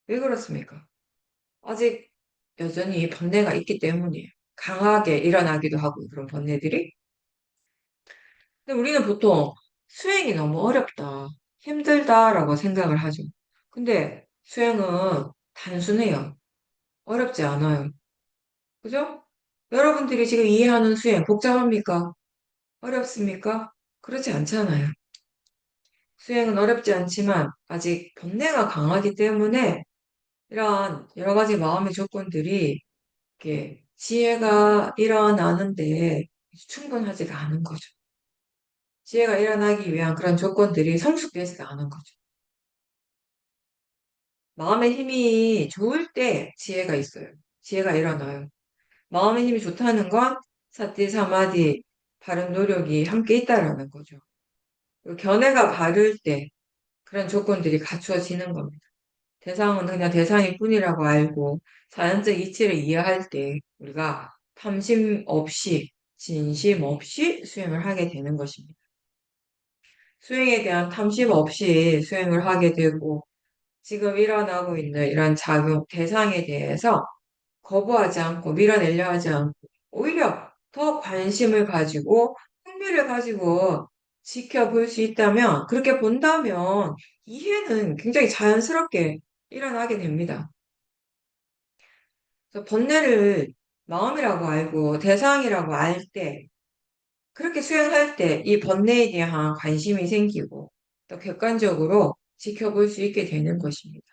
왜 그렇습니까? 아직 여전히 번뇌가 있기 때문이에요. 강하게 일어나기도 하고, 그런 번뇌들이. 근데 우리는 보통 수행이 너무 어렵다, 힘들다라고 생각을 하죠. 근데 수행은 단순해요. 어렵지 않아요. 그죠? 여러분들이 지금 이해하는 수행 복잡합니까? 어렵습니까? 그렇지 않잖아요. 수행은 어렵지 않지만 아직 번뇌가 강하기 때문에 이러한 여러 가지 마음의 조건들이 이렇게 지혜가 일어나는데 충분하지가 않은 거죠. 지혜가 일어나기 위한 그런 조건들이 성숙되지가 않은 거죠. 마음의 힘이 좋을 때 지혜가 있어요. 지혜가 일어나요. 마음의 힘이 좋다는 건 사티, 사마디, 바른 노력이 함께 있다라는 거죠. 그리고 견해가 바를 때 그런 조건들이 갖추어지는 겁니다. 대상은 그냥 대상일 뿐이라고 알고 자연적 이치를 이해할 때 우리가 탐심 없이, 진심 없이 수행을 하게 되는 것입니다. 수행에 대한 탐심 없이 수행을 하게 되고 지금 일어나고 있는 이런 작용, 대상에 대해서 거부하지 않고 밀어내려 하지 않고 오히려 더 관심을 가지고 흥미를 가지고 지켜볼 수 있다면, 그렇게 본다면 이해는 굉장히 자연스럽게 일어나게 됩니다. 그래서 번뇌를 마음이라고 알고 대상이라고 알 때, 그렇게 수행할 때 이 번뇌에 대한 관심이 생기고 또 객관적으로 지켜볼 수 있게 되는 것입니다.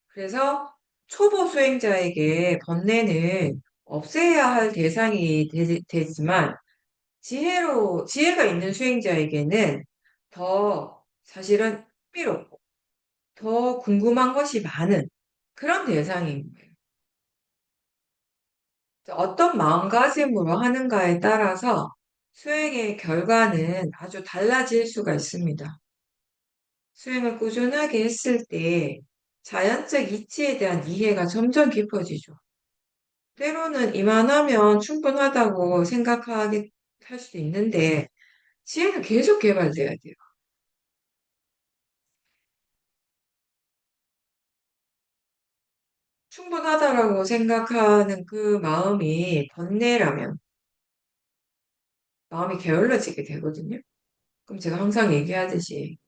그래서 초보 수행자에게 번뇌는 없애야 할 대상이 되지만 지혜가 있는 수행자에게는 더 사실은 흥미롭고 더 궁금한 것이 많은 그런 대상인 거예요. 어떤 마음가짐으로 하는가에 따라서 수행의 결과는 아주 달라질 수가 있습니다. 수행을 꾸준하게 했을 때 자연적 이치에 대한 이해가 점점 깊어지죠. 때로는 이만하면 충분하다고 생각하게 할 수도 있는데 지혜는 계속 개발돼야 돼요. 충분하다라고 생각하는 그 마음이 번뇌라면 마음이 게을러지게 되거든요. 그럼 제가 항상 얘기하듯이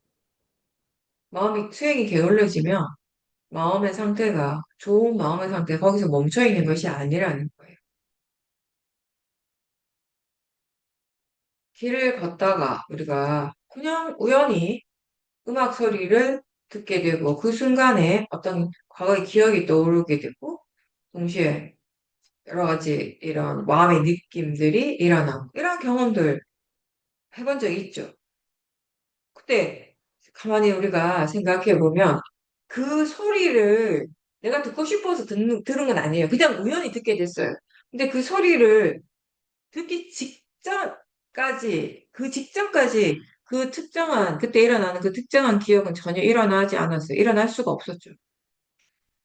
수행이 게을러지면 마음의 상태가 좋은 마음의 상태 거기서 멈춰 있는 것이 아니라는 거예요. 길을 걷다가 우리가 그냥 우연히 음악 소리를 듣게 되고 그 순간에 어떤 과거의 기억이 떠오르게 되고 동시에 여러 가지 이런 마음의 느낌들이 일어나고 이런 경험들 해본 적 있죠. 그때 가만히 우리가 생각해 보면 그 소리를 내가 듣고 싶어서 들은 건 아니에요. 그냥 우연히 듣게 됐어요. 근데 그 소리를 듣기 직전까지 그때 일어나는 그 특정한 기억은 전혀 일어나지 않았어요. 일어날 수가 없었죠.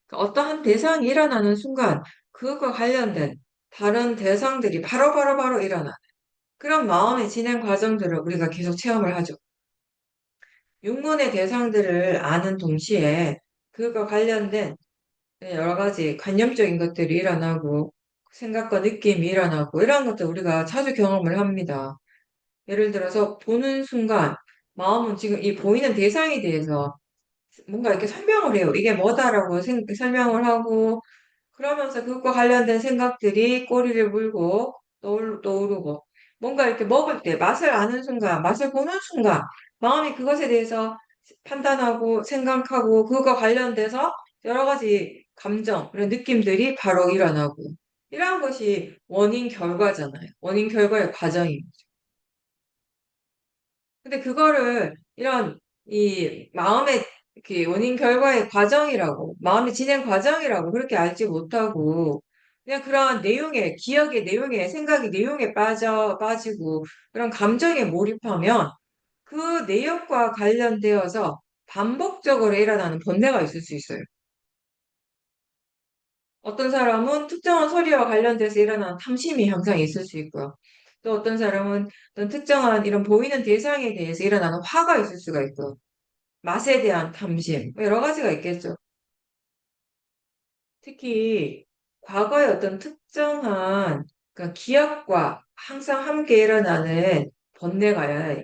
그러니까 어떠한 대상이 일어나는 순간 그것과 관련된 다른 대상들이 바로 일어나. 그런 마음의 진행 과정들을 우리가 계속 체험을 하죠. 육문의 대상들을 아는 동시에 그것과 관련된 여러 가지 관념적인 것들이 일어나고 생각과 느낌이 일어나고 이러한 것들 우리가 자주 경험을 합니다. 예를 들어서 보는 순간 마음은 지금 이 보이는 대상에 대해서 뭔가 이렇게 설명을 해요. 이게 뭐다라고 설명을 하고 그러면서 그것과 관련된 생각들이 꼬리를 물고 떠오르고 뭔가 이렇게 먹을 때 맛을 아는 순간, 맛을 보는 순간 마음이 그것에 대해서 판단하고 생각하고 그것과 관련돼서 여러 가지 감정, 그런 느낌들이 바로 일어나고 이러한 것이 원인 결과잖아요. 원인 결과의 과정입니다. 근데 그거를 이런 이 마음의 이렇게 원인 결과의 과정이라고, 마음의 진행 과정이라고 그렇게 알지 못하고, 그냥 그런 내용에, 기억의 내용에, 생각의 내용에 빠지고, 그런 감정에 몰입하면 그 내용과 관련되어서 반복적으로 일어나는 번뇌가 있을 수 있어요. 어떤 사람은 특정한 소리와 관련돼서 일어나는 탐심이 항상 있을 수 있고요. 또 어떤 사람은 어떤 특정한 이런 보이는 대상에 대해서 일어나는 화가 있을 수가 있고요. 맛에 대한 탐심, 뭐 여러 가지가 있겠죠. 특히 과거의 어떤 특정한 그러니까 기억과 항상 함께 일어나는 번뇌가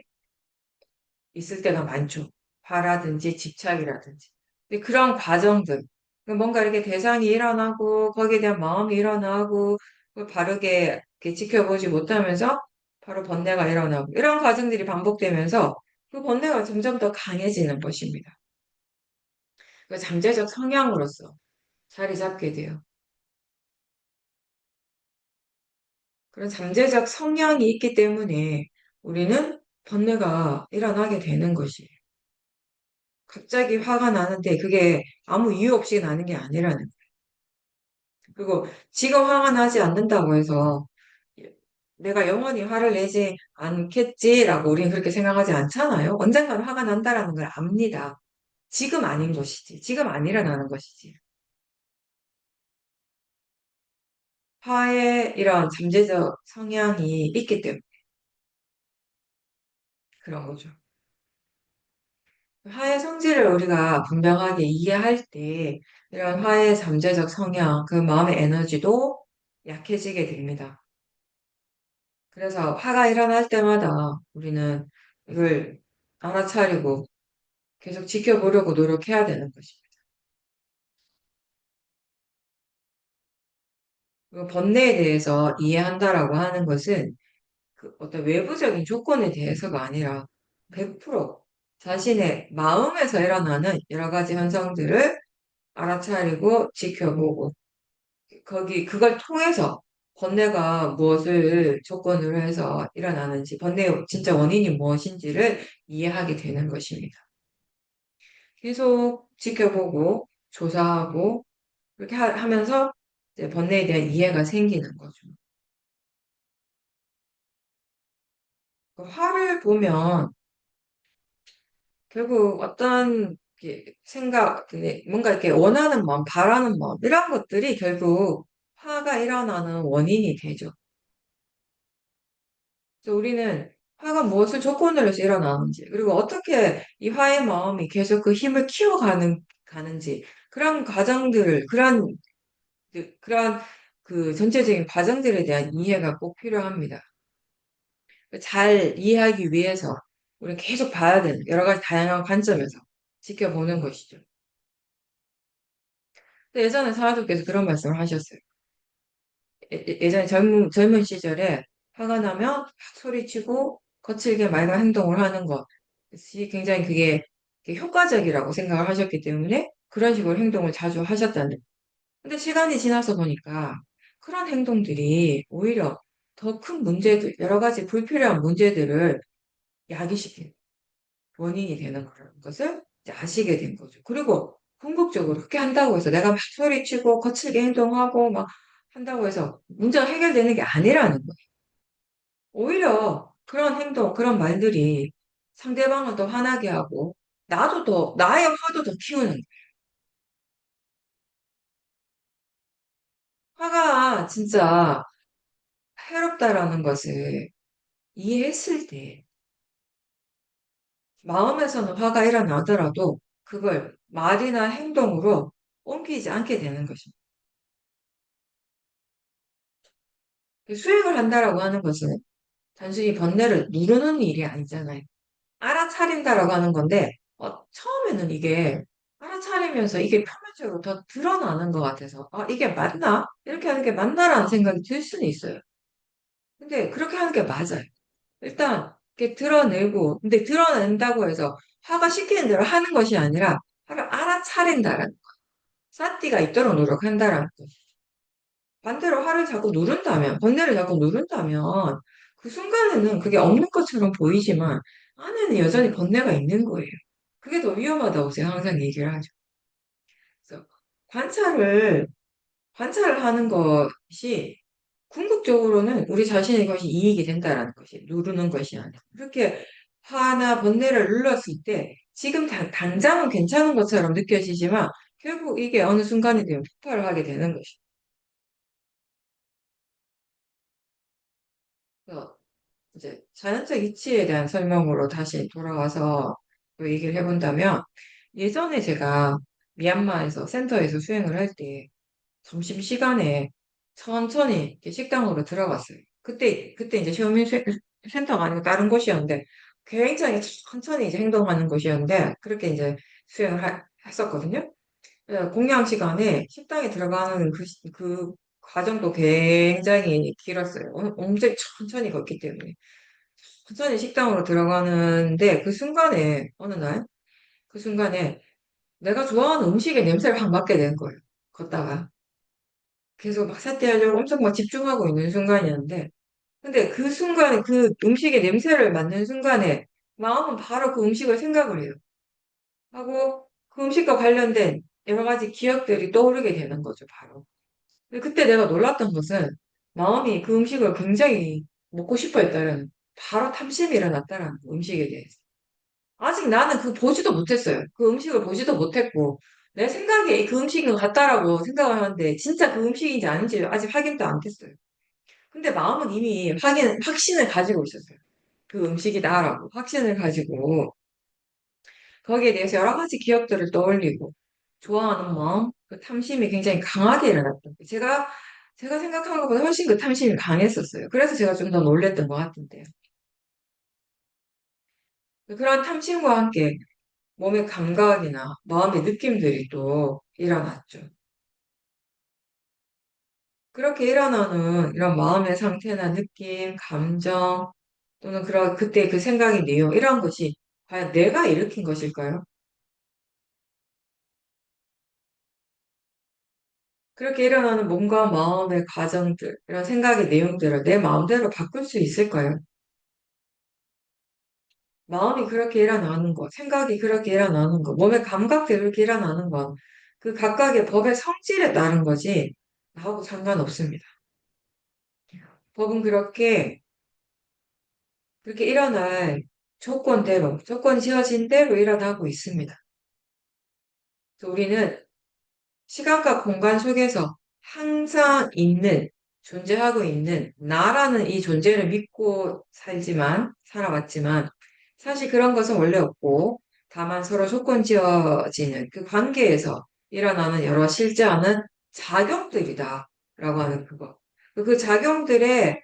있을 때가 많죠. 화라든지 집착이라든지. 근데 그런 과정들, 그러니까 뭔가 이렇게 대상이 일어나고 거기에 대한 마음이 일어나고 그걸 바르게 이렇게 지켜보지 못하면서 바로 번뇌가 일어나고 이런 과정들이 반복되면서 그 번뇌가 점점 더 강해지는 것입니다. 그 잠재적 성향으로서 자리 잡게 돼요. 그런 잠재적 성향이 있기 때문에 우리는 번뇌가 일어나게 되는 것이에요. 갑자기 화가 나는데 그게 아무 이유 없이 나는 게 아니라는 거예요. 그리고 지금 화가 나지 않는다고 해서 내가 영원히 화를 내지 않겠지라고 우리는 그렇게 생각하지 않잖아요. 언젠가는 화가 난다라는 걸 압니다. 지금 아닌 것이지. 지금 안 일어나는 것이지. 화에 이런 잠재적 성향이 있기 때문에 그런 거죠. 화의 성질을 우리가 분명하게 이해할 때 이런 화의 잠재적 성향, 그 마음의 에너지도 약해지게 됩니다. 그래서 화가 일어날 때마다 우리는 이걸 알아차리고 계속 지켜보려고 노력해야 되는 것입니다. 그리고 번뇌에 대해서 이해한다라고 하는 것은 그 어떤 외부적인 조건에 대해서가 아니라 100% 자신의 마음에서 일어나는 여러 가지 현상들을 알아차리고 지켜보고 그걸 통해서 번뇌가 무엇을 조건으로 해서 일어나는지, 번뇌의 진짜 원인이 무엇인지를 이해하게 되는 것입니다. 계속 지켜보고 조사하고 그렇게 하면서 이제 번뇌에 대한 이해가 생기는 거죠. 그 화를 보면 결국 어떤 생각, 뭔가 이렇게 원하는 마음, 바라는 마음, 이런 것들이 결국 화가 일어나는 원인이 되죠. 그래서 우리는 화가 무엇을 조건으로 해서 일어나는지, 그리고 어떻게 이 화의 마음이 계속 그 힘을 가는지, 그런 과정들을, 그런 그 전체적인 과정들에 대한 이해가 꼭 필요합니다. 잘 이해하기 위해서 우리는 계속 봐야 되는 여러 가지 다양한 관점에서 지켜보는 것이죠. 근데 예전에 사라조께서 그런 말씀을 하셨어요. 예전에 젊은 시절에 화가 나면 막 소리치고 거칠게 맑은 행동을 하는 것이 굉장히 그게 효과적이라고 생각을 하셨기 때문에 그런 식으로 행동을 자주 하셨다는. 근데 시간이 지나서 보니까 그런 행동들이 오히려 더 큰 문제들, 여러 가지 불필요한 문제들을 야기시키는 원인이 되는 그런 것을 이제 아시게 된 거죠. 그리고 궁극적으로 그렇게 한다고 해서 내가 막 소리치고 거칠게 행동하고 막 한다고 해서 문제가 해결되는 게 아니라는 거예요. 오히려 그런 행동, 그런 말들이 상대방을 더 화나게 하고 나의 화도 더 키우는 거예요. 화가 진짜 해롭다라는 것을 이해했을 때 마음에서는 화가 일어나더라도 그걸 말이나 행동으로 옮기지 않게 되는 것입니다. 수행을 한다라고 하는 것은 단순히 번뇌를 누르는 일이 아니잖아요. 알아차린다라고 하는 건데, 처음에는 이게 알아차리면서 이게 표면적으로 더 드러나는 것 같아서, 이게 맞나? 이렇게 하는 게 맞나라는 생각이 들 수는 있어요. 근데 그렇게 하는 게 맞아요. 일단, 이렇게 드러내고, 근데 드러낸다고 해서 화가 시키는 대로 하는 것이 아니라, 화를 알아차린다라는 거. 사티가 있도록 노력한다라는 거. 반대로 화를 자꾸 누른다면, 번뇌를 자꾸 누른다면, 그 순간에는 그게 없는 것처럼 보이지만, 안에는 여전히 번뇌가 있는 거예요. 그게 더 위험하다고 제가 항상 얘기를 하죠. 그래서 관찰을 하는 것이 궁극적으로는 우리 자신의 것이 이익이 된다라는 것이, 누르는 것이 아니라. 그렇게 화나 번뇌를 눌렀을 때, 지금 당장은 괜찮은 것처럼 느껴지지만, 결국 이게 어느 순간이 되면 폭발을 하게 되는 것이죠. 그래서 이제 자연적 이치에 대한 설명으로 다시 돌아와서 또 얘기를 해본다면 예전에 제가 미얀마에서 센터에서 수행을 할 때 점심시간에 천천히 이렇게 식당으로 들어갔어요. 그때 이제 센터가 아니고 다른 곳이었는데 굉장히 천천히 이제 행동하는 곳이었는데 그렇게 이제 했었거든요. 공양 시간에 식당에 들어가는 그 과정도 굉장히 길었어요. 엄청 천천히 걷기 때문에. 천천히 식당으로 들어가는데 그 순간에, 어느 날, 그 순간에 내가 좋아하는 음식의 냄새를 확 맡게 된 거예요. 걷다가. 계속 막 세팅하려고 엄청 막 집중하고 있는 순간이었는데, 근데 그 순간에 그 음식의 냄새를 맡는 순간에 마음은 바로 그 음식을 생각을 해요. 하고 그 음식과 관련된 여러 가지 기억들이 떠오르게 되는 거죠, 바로. 근데 그때 내가 놀랐던 것은 마음이 그 음식을 굉장히 먹고 싶어 했다는 바로 탐심이 일어났다는 그 음식에 대해서. 아직 나는 보지도 못했어요. 그 음식을 보지도 못했고 내 생각에 그 음식인 것 같다라고 생각을 하는데 진짜 그 음식인지 아닌지 아직 확인도 안 됐어요. 근데 마음은 이미 확신을 가지고 있었어요. 그 음식이다라고 확신을 가지고 거기에 대해서 여러 가지 기억들을 떠올리고 좋아하는 마음, 그 탐심이 굉장히 강하게 일어났던 거예요. 제가 제가 생각한 것보다 훨씬 그 탐심이 강했었어요. 그래서 제가 좀 더 놀랬던 것 같은데요. 그런 탐심과 함께 몸의 감각이나 마음의 느낌들이 또 일어났죠. 그렇게 일어나는 이런 마음의 상태나 느낌, 감정, 또는 그런 그때 그 생각의 내용, 이런 것이 과연 내가 일으킨 것일까요? 그렇게 일어나는 몸과 마음의 과정들, 이런 생각의 내용들을 내 마음대로 바꿀 수 있을까요? 마음이 그렇게 일어나는 것, 생각이 그렇게 일어나는 것, 몸의 감각들이 그렇게 일어나는 것, 그 각각의 법의 성질에 따른 거지, 나하고 상관없습니다. 법은 그렇게 일어날 조건대로, 조건이 지어진 대로 일어나고 있습니다. 그래서 우리는 시간과 공간 속에서 항상 존재하고 있는 나라는 이 존재를 믿고 살아왔지만, 사실 그런 것은 원래 없고, 다만 서로 조건 지어지는 그 관계에서 일어나는 여러 실제 하는 작용들이다. 라고 하는 그거. 그 작용들의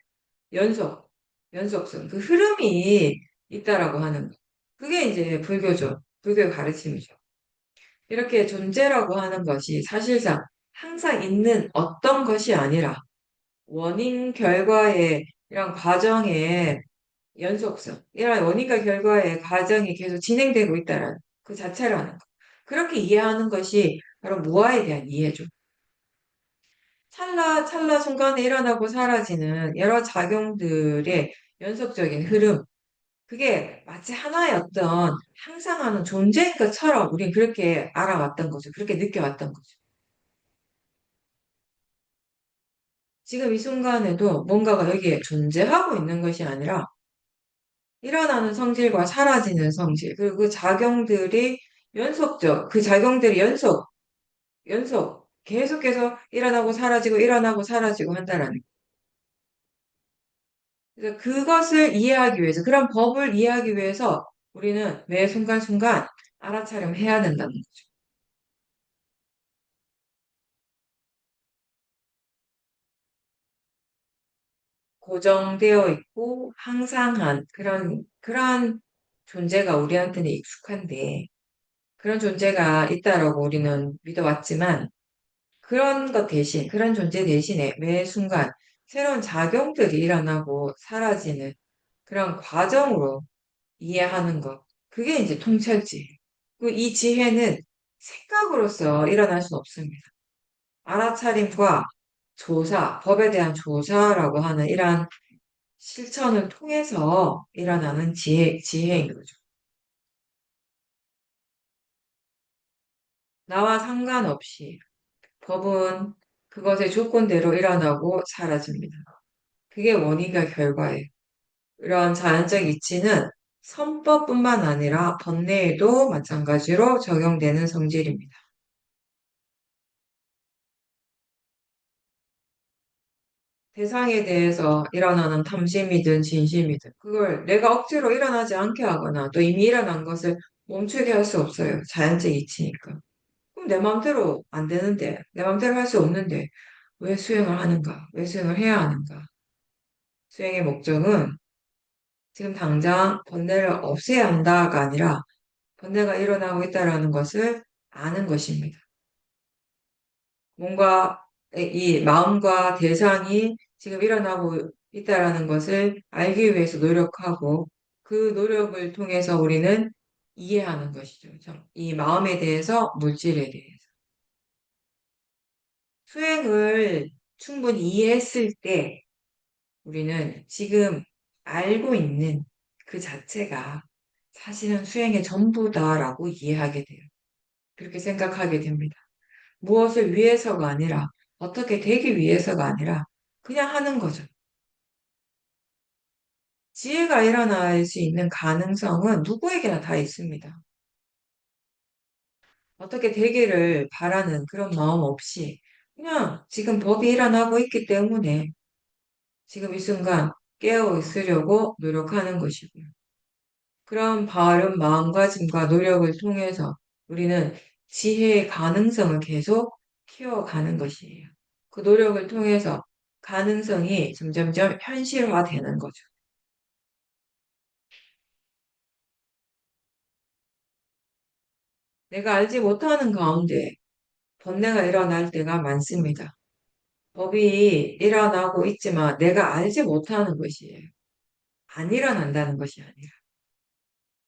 연속, 연속성, 그 흐름이 있다라고 하는 거. 그게 이제 불교죠. 불교의 가르침이죠. 이렇게 존재라고 하는 것이 사실상 항상 있는 어떤 것이 아니라 원인 결과의 이런 과정의 연속성, 이런 원인과 결과의 과정이 계속 진행되고 있다는 그 자체라는 거. 그렇게 이해하는 것이 바로 무아에 대한 이해죠. 찰나 순간에 일어나고 사라지는 여러 작용들의 연속적인 흐름, 그게 마치 하나의 어떤 항상 하는 존재인 것처럼 우린 그렇게 알아왔던 거죠. 그렇게 느껴왔던 거죠. 지금 이 순간에도 뭔가가 여기에 존재하고 있는 것이 아니라 일어나는 성질과 사라지는 성질, 그리고 그 작용들이 그 작용들이 계속해서 일어나고 사라지고 한다라는 거예요. 그래서 그것을 이해하기 위해서, 그런 법을 이해하기 위해서 우리는 매 순간순간 알아차림해야 된다는 거죠. 고정되어 있고 항상한 그런 존재가 우리한테는 익숙한데, 그런 존재가 있다라고 우리는 믿어왔지만, 그런 존재 대신에 매 순간 새로운 작용들이 일어나고 사라지는 그런 과정으로 이해하는 것. 그게 이제 통찰지. 이 지혜는 생각으로서 일어날 수는 없습니다. 알아차림과 법에 대한 조사라고 하는 이러한 실천을 통해서 일어나는 지혜인 거죠. 나와 상관없이 법은 그것의 조건대로 일어나고 사라집니다. 그게 원인과 결과예요. 이런 자연적 이치는 선법뿐만 아니라 번뇌에도 마찬가지로 적용되는 성질입니다. 대상에 대해서 일어나는 탐심이든 진심이든 그걸 내가 억지로 일어나지 않게 하거나 또 이미 일어난 것을 멈추게 할 수 없어요. 자연적 이치니까. 그럼 내 마음대로 안 되는데, 내 마음대로 할 수 없는데 왜 수행을 하는가? 왜 수행을 해야 하는가? 수행의 목적은 지금 당장 번뇌를 없애야 한다가 아니라 번뇌가 일어나고 있다는 것을 아는 것입니다. 뭔가 이 마음과 대상이 지금 일어나고 있다는 것을 알기 위해서 노력하고 그 노력을 통해서 우리는 이해하는 것이죠. 이 마음에 대해서, 물질에 대해서. 수행을 충분히 이해했을 때 우리는 지금 알고 있는 그 자체가 사실은 수행의 전부다라고 이해하게 돼요. 그렇게 생각하게 됩니다. 무엇을 위해서가 아니라, 어떻게 되기 위해서가 아니라, 그냥 하는 거죠. 지혜가 일어날 수 있는 가능성은 누구에게나 다 있습니다. 어떻게 되기를 바라는 그런 마음 없이, 그냥 지금 법이 일어나고 있기 때문에 지금 이 순간 깨어 있으려고 노력하는 것이고요. 그런 바른 마음가짐과 노력을 통해서 우리는 지혜의 가능성을 계속 키워가는 것이에요. 그 노력을 통해서 가능성이 점점점 현실화되는 거죠. 내가 알지 못하는 가운데 번뇌가 일어날 때가 많습니다. 법이 일어나고 있지만 내가 알지 못하는 것이에요. 안 일어난다는 것이 아니라.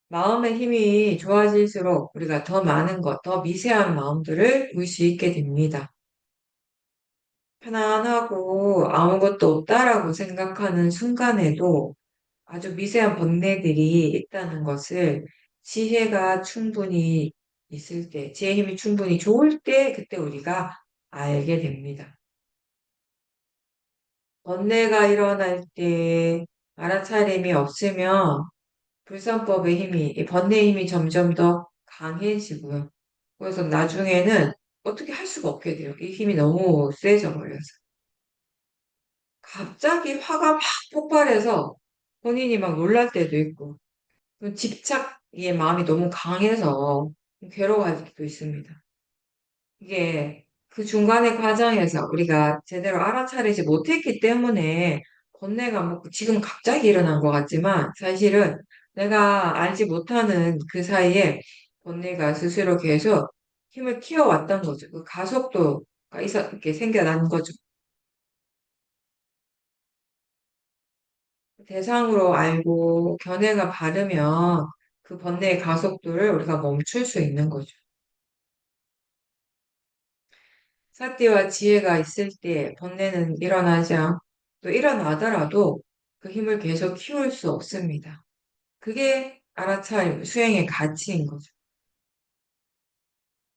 마음의 힘이 좋아질수록 우리가 더 많은 것, 더 미세한 마음들을 볼 수 있게 됩니다. 편안하고 아무것도 없다라고 생각하는 순간에도 아주 미세한 번뇌들이 있다는 것을 지혜가 충분히 있을 때, 지혜 힘이 충분히 좋을 때, 그때 우리가 알게 됩니다. 번뇌가 일어날 때 알아차림이 없으면 불선법의 힘이, 이 번뇌의 힘이 점점 더 강해지고요. 그래서 나중에는 어떻게 할 수가 없게 돼요. 이 힘이 너무 세져 버려서. 갑자기 화가 막 폭발해서 본인이 막 놀랄 때도 있고, 그 집착의 마음이 너무 강해서 괴로워할 때도 있습니다. 이게 그 중간의 과정에서 우리가 제대로 알아차리지 못했기 때문에 번뇌가 뭐 지금 갑자기 일어난 것 같지만 사실은 내가 알지 못하는 그 사이에 번뇌가 스스로 계속 힘을 키워왔던 거죠. 그 가속도가 이렇게 생겨난 거죠. 대상으로 알고 견해가 바르면 그 번뇌의 가속도를 우리가 멈출 수 있는 거죠. 사띠와 지혜가 있을 때 번뇌는 일어나지 않고 또 일어나더라도 그 힘을 계속 키울 수 없습니다. 그게 알아차림, 수행의 가치인 거죠.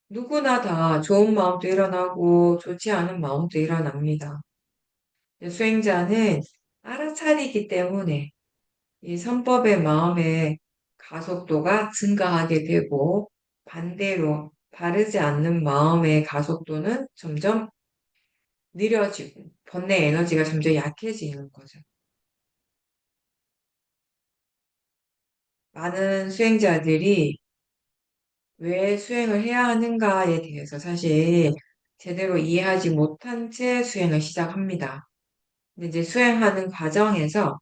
누구나 다 좋은 마음도 일어나고 좋지 않은 마음도 일어납니다. 수행자는 알아차리기 때문에 이 선법의 마음의 가속도가 증가하게 되고 반대로 바르지 않는 마음의 가속도는 점점 느려지고 번뇌 에너지가 점점 약해지는 거죠. 많은 수행자들이 왜 수행을 해야 하는가에 대해서 사실 제대로 이해하지 못한 채 수행을 시작합니다. 근데 이제 수행하는 과정에서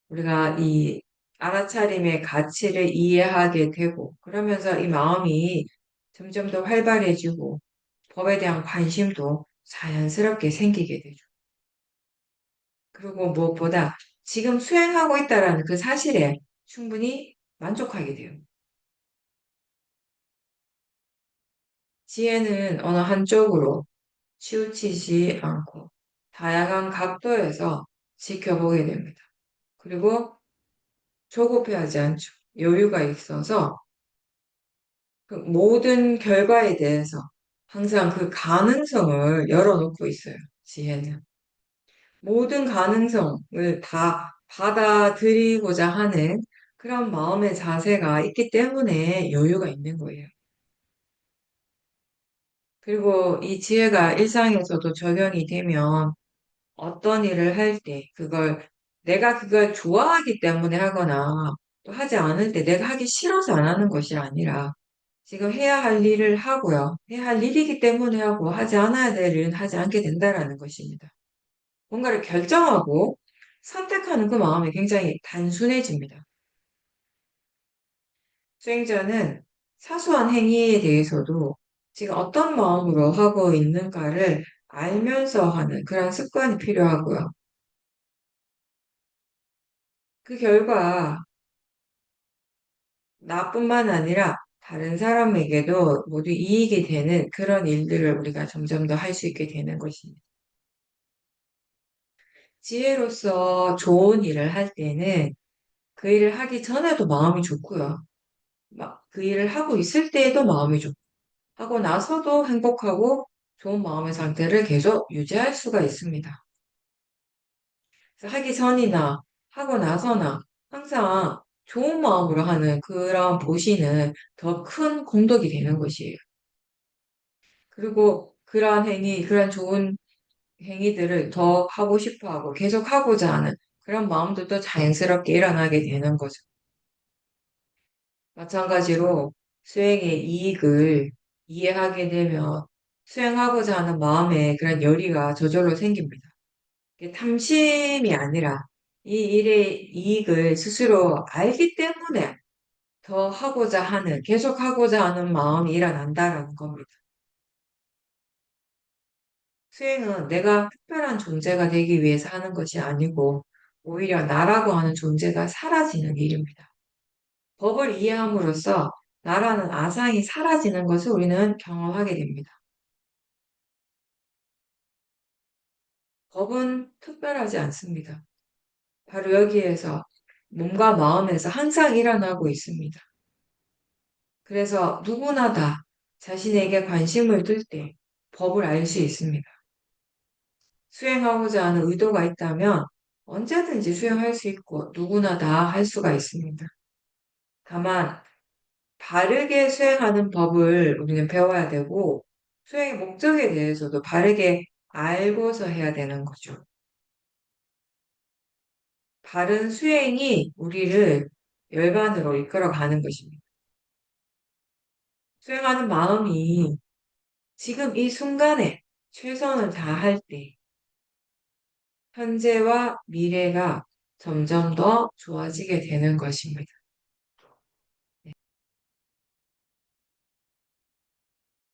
우리가 이 알아차림의 가치를 이해하게 되고 그러면서 이 마음이 점점 더 활발해지고 법에 대한 관심도 자연스럽게 생기게 되죠. 그리고 무엇보다 지금 수행하고 있다라는 그 사실에 충분히 만족하게 돼요. 지혜는 어느 한쪽으로 치우치지 않고 다양한 각도에서 지켜보게 됩니다. 그리고 조급해하지 않죠. 여유가 있어서 그 모든 결과에 대해서 항상 그 가능성을 열어놓고 있어요. 지혜는. 모든 가능성을 다 받아들이고자 하는 그런 마음의 자세가 있기 때문에 여유가 있는 거예요. 그리고 이 지혜가 일상에서도 적용이 되면 어떤 일을 할 때 그걸 내가 그걸 좋아하기 때문에 하거나 또 하지 않을 때 내가 하기 싫어서 안 하는 것이 아니라 지금 해야 할 일을 하고요. 해야 할 일이기 때문에 하고 하지 않아야 될 일은 하지 않게 된다라는 것입니다. 뭔가를 결정하고 선택하는 그 마음이 굉장히 단순해집니다. 수행자는 사소한 행위에 대해서도 지금 어떤 마음으로 하고 있는가를 알면서 하는 그런 습관이 필요하고요. 그 결과 나뿐만 아니라 다른 사람에게도 모두 이익이 되는 그런 일들을 우리가 점점 더 할 수 있게 되는 것입니다. 지혜로서 좋은 일을 할 때는 그 일을 하기 전에도 마음이 좋고요. 막 그 일을 하고 있을 때에도 마음이 좋고, 하고 나서도 행복하고 좋은 마음의 상태를 계속 유지할 수가 있습니다. 그래서 하기 전이나 하고 나서나 항상 좋은 마음으로 하는 그런 보시는 더 큰 공덕이 되는 것이에요. 그리고 그러한 행위, 그런 좋은 행위들을 더 하고 싶어 하고 계속 하고자 하는 그런 마음들도 자연스럽게 일어나게 되는 거죠. 마찬가지로 수행의 이익을 이해하게 되면 수행하고자 하는 마음에 그런 열의가 저절로 생깁니다. 이게 탐심이 아니라 이 일의 이익을 스스로 알기 때문에 더 하고자 하는, 계속 하고자 하는 마음이 일어난다라는 겁니다. 수행은 내가 특별한 존재가 되기 위해서 하는 것이 아니고 오히려 나라고 하는 존재가 사라지는 일입니다. 법을 이해함으로써 나라는 아상이 사라지는 것을 우리는 경험하게 됩니다. 법은 특별하지 않습니다. 바로 여기에서 몸과 마음에서 항상 일어나고 있습니다. 그래서 누구나 다 자신에게 관심을 둘 때 법을 알 수 있습니다. 수행하고자 하는 의도가 있다면 언제든지 수행할 수 있고 누구나 다 할 수가 있습니다. 다만 바르게 수행하는 법을 우리는 배워야 되고 수행의 목적에 대해서도 바르게 알고서 해야 되는 거죠. 바른 수행이 우리를 열반으로 이끌어가는 것입니다. 수행하는 마음이 지금 이 순간에 최선을 다할 때 현재와 미래가 점점 더 좋아지게 되는 것입니다.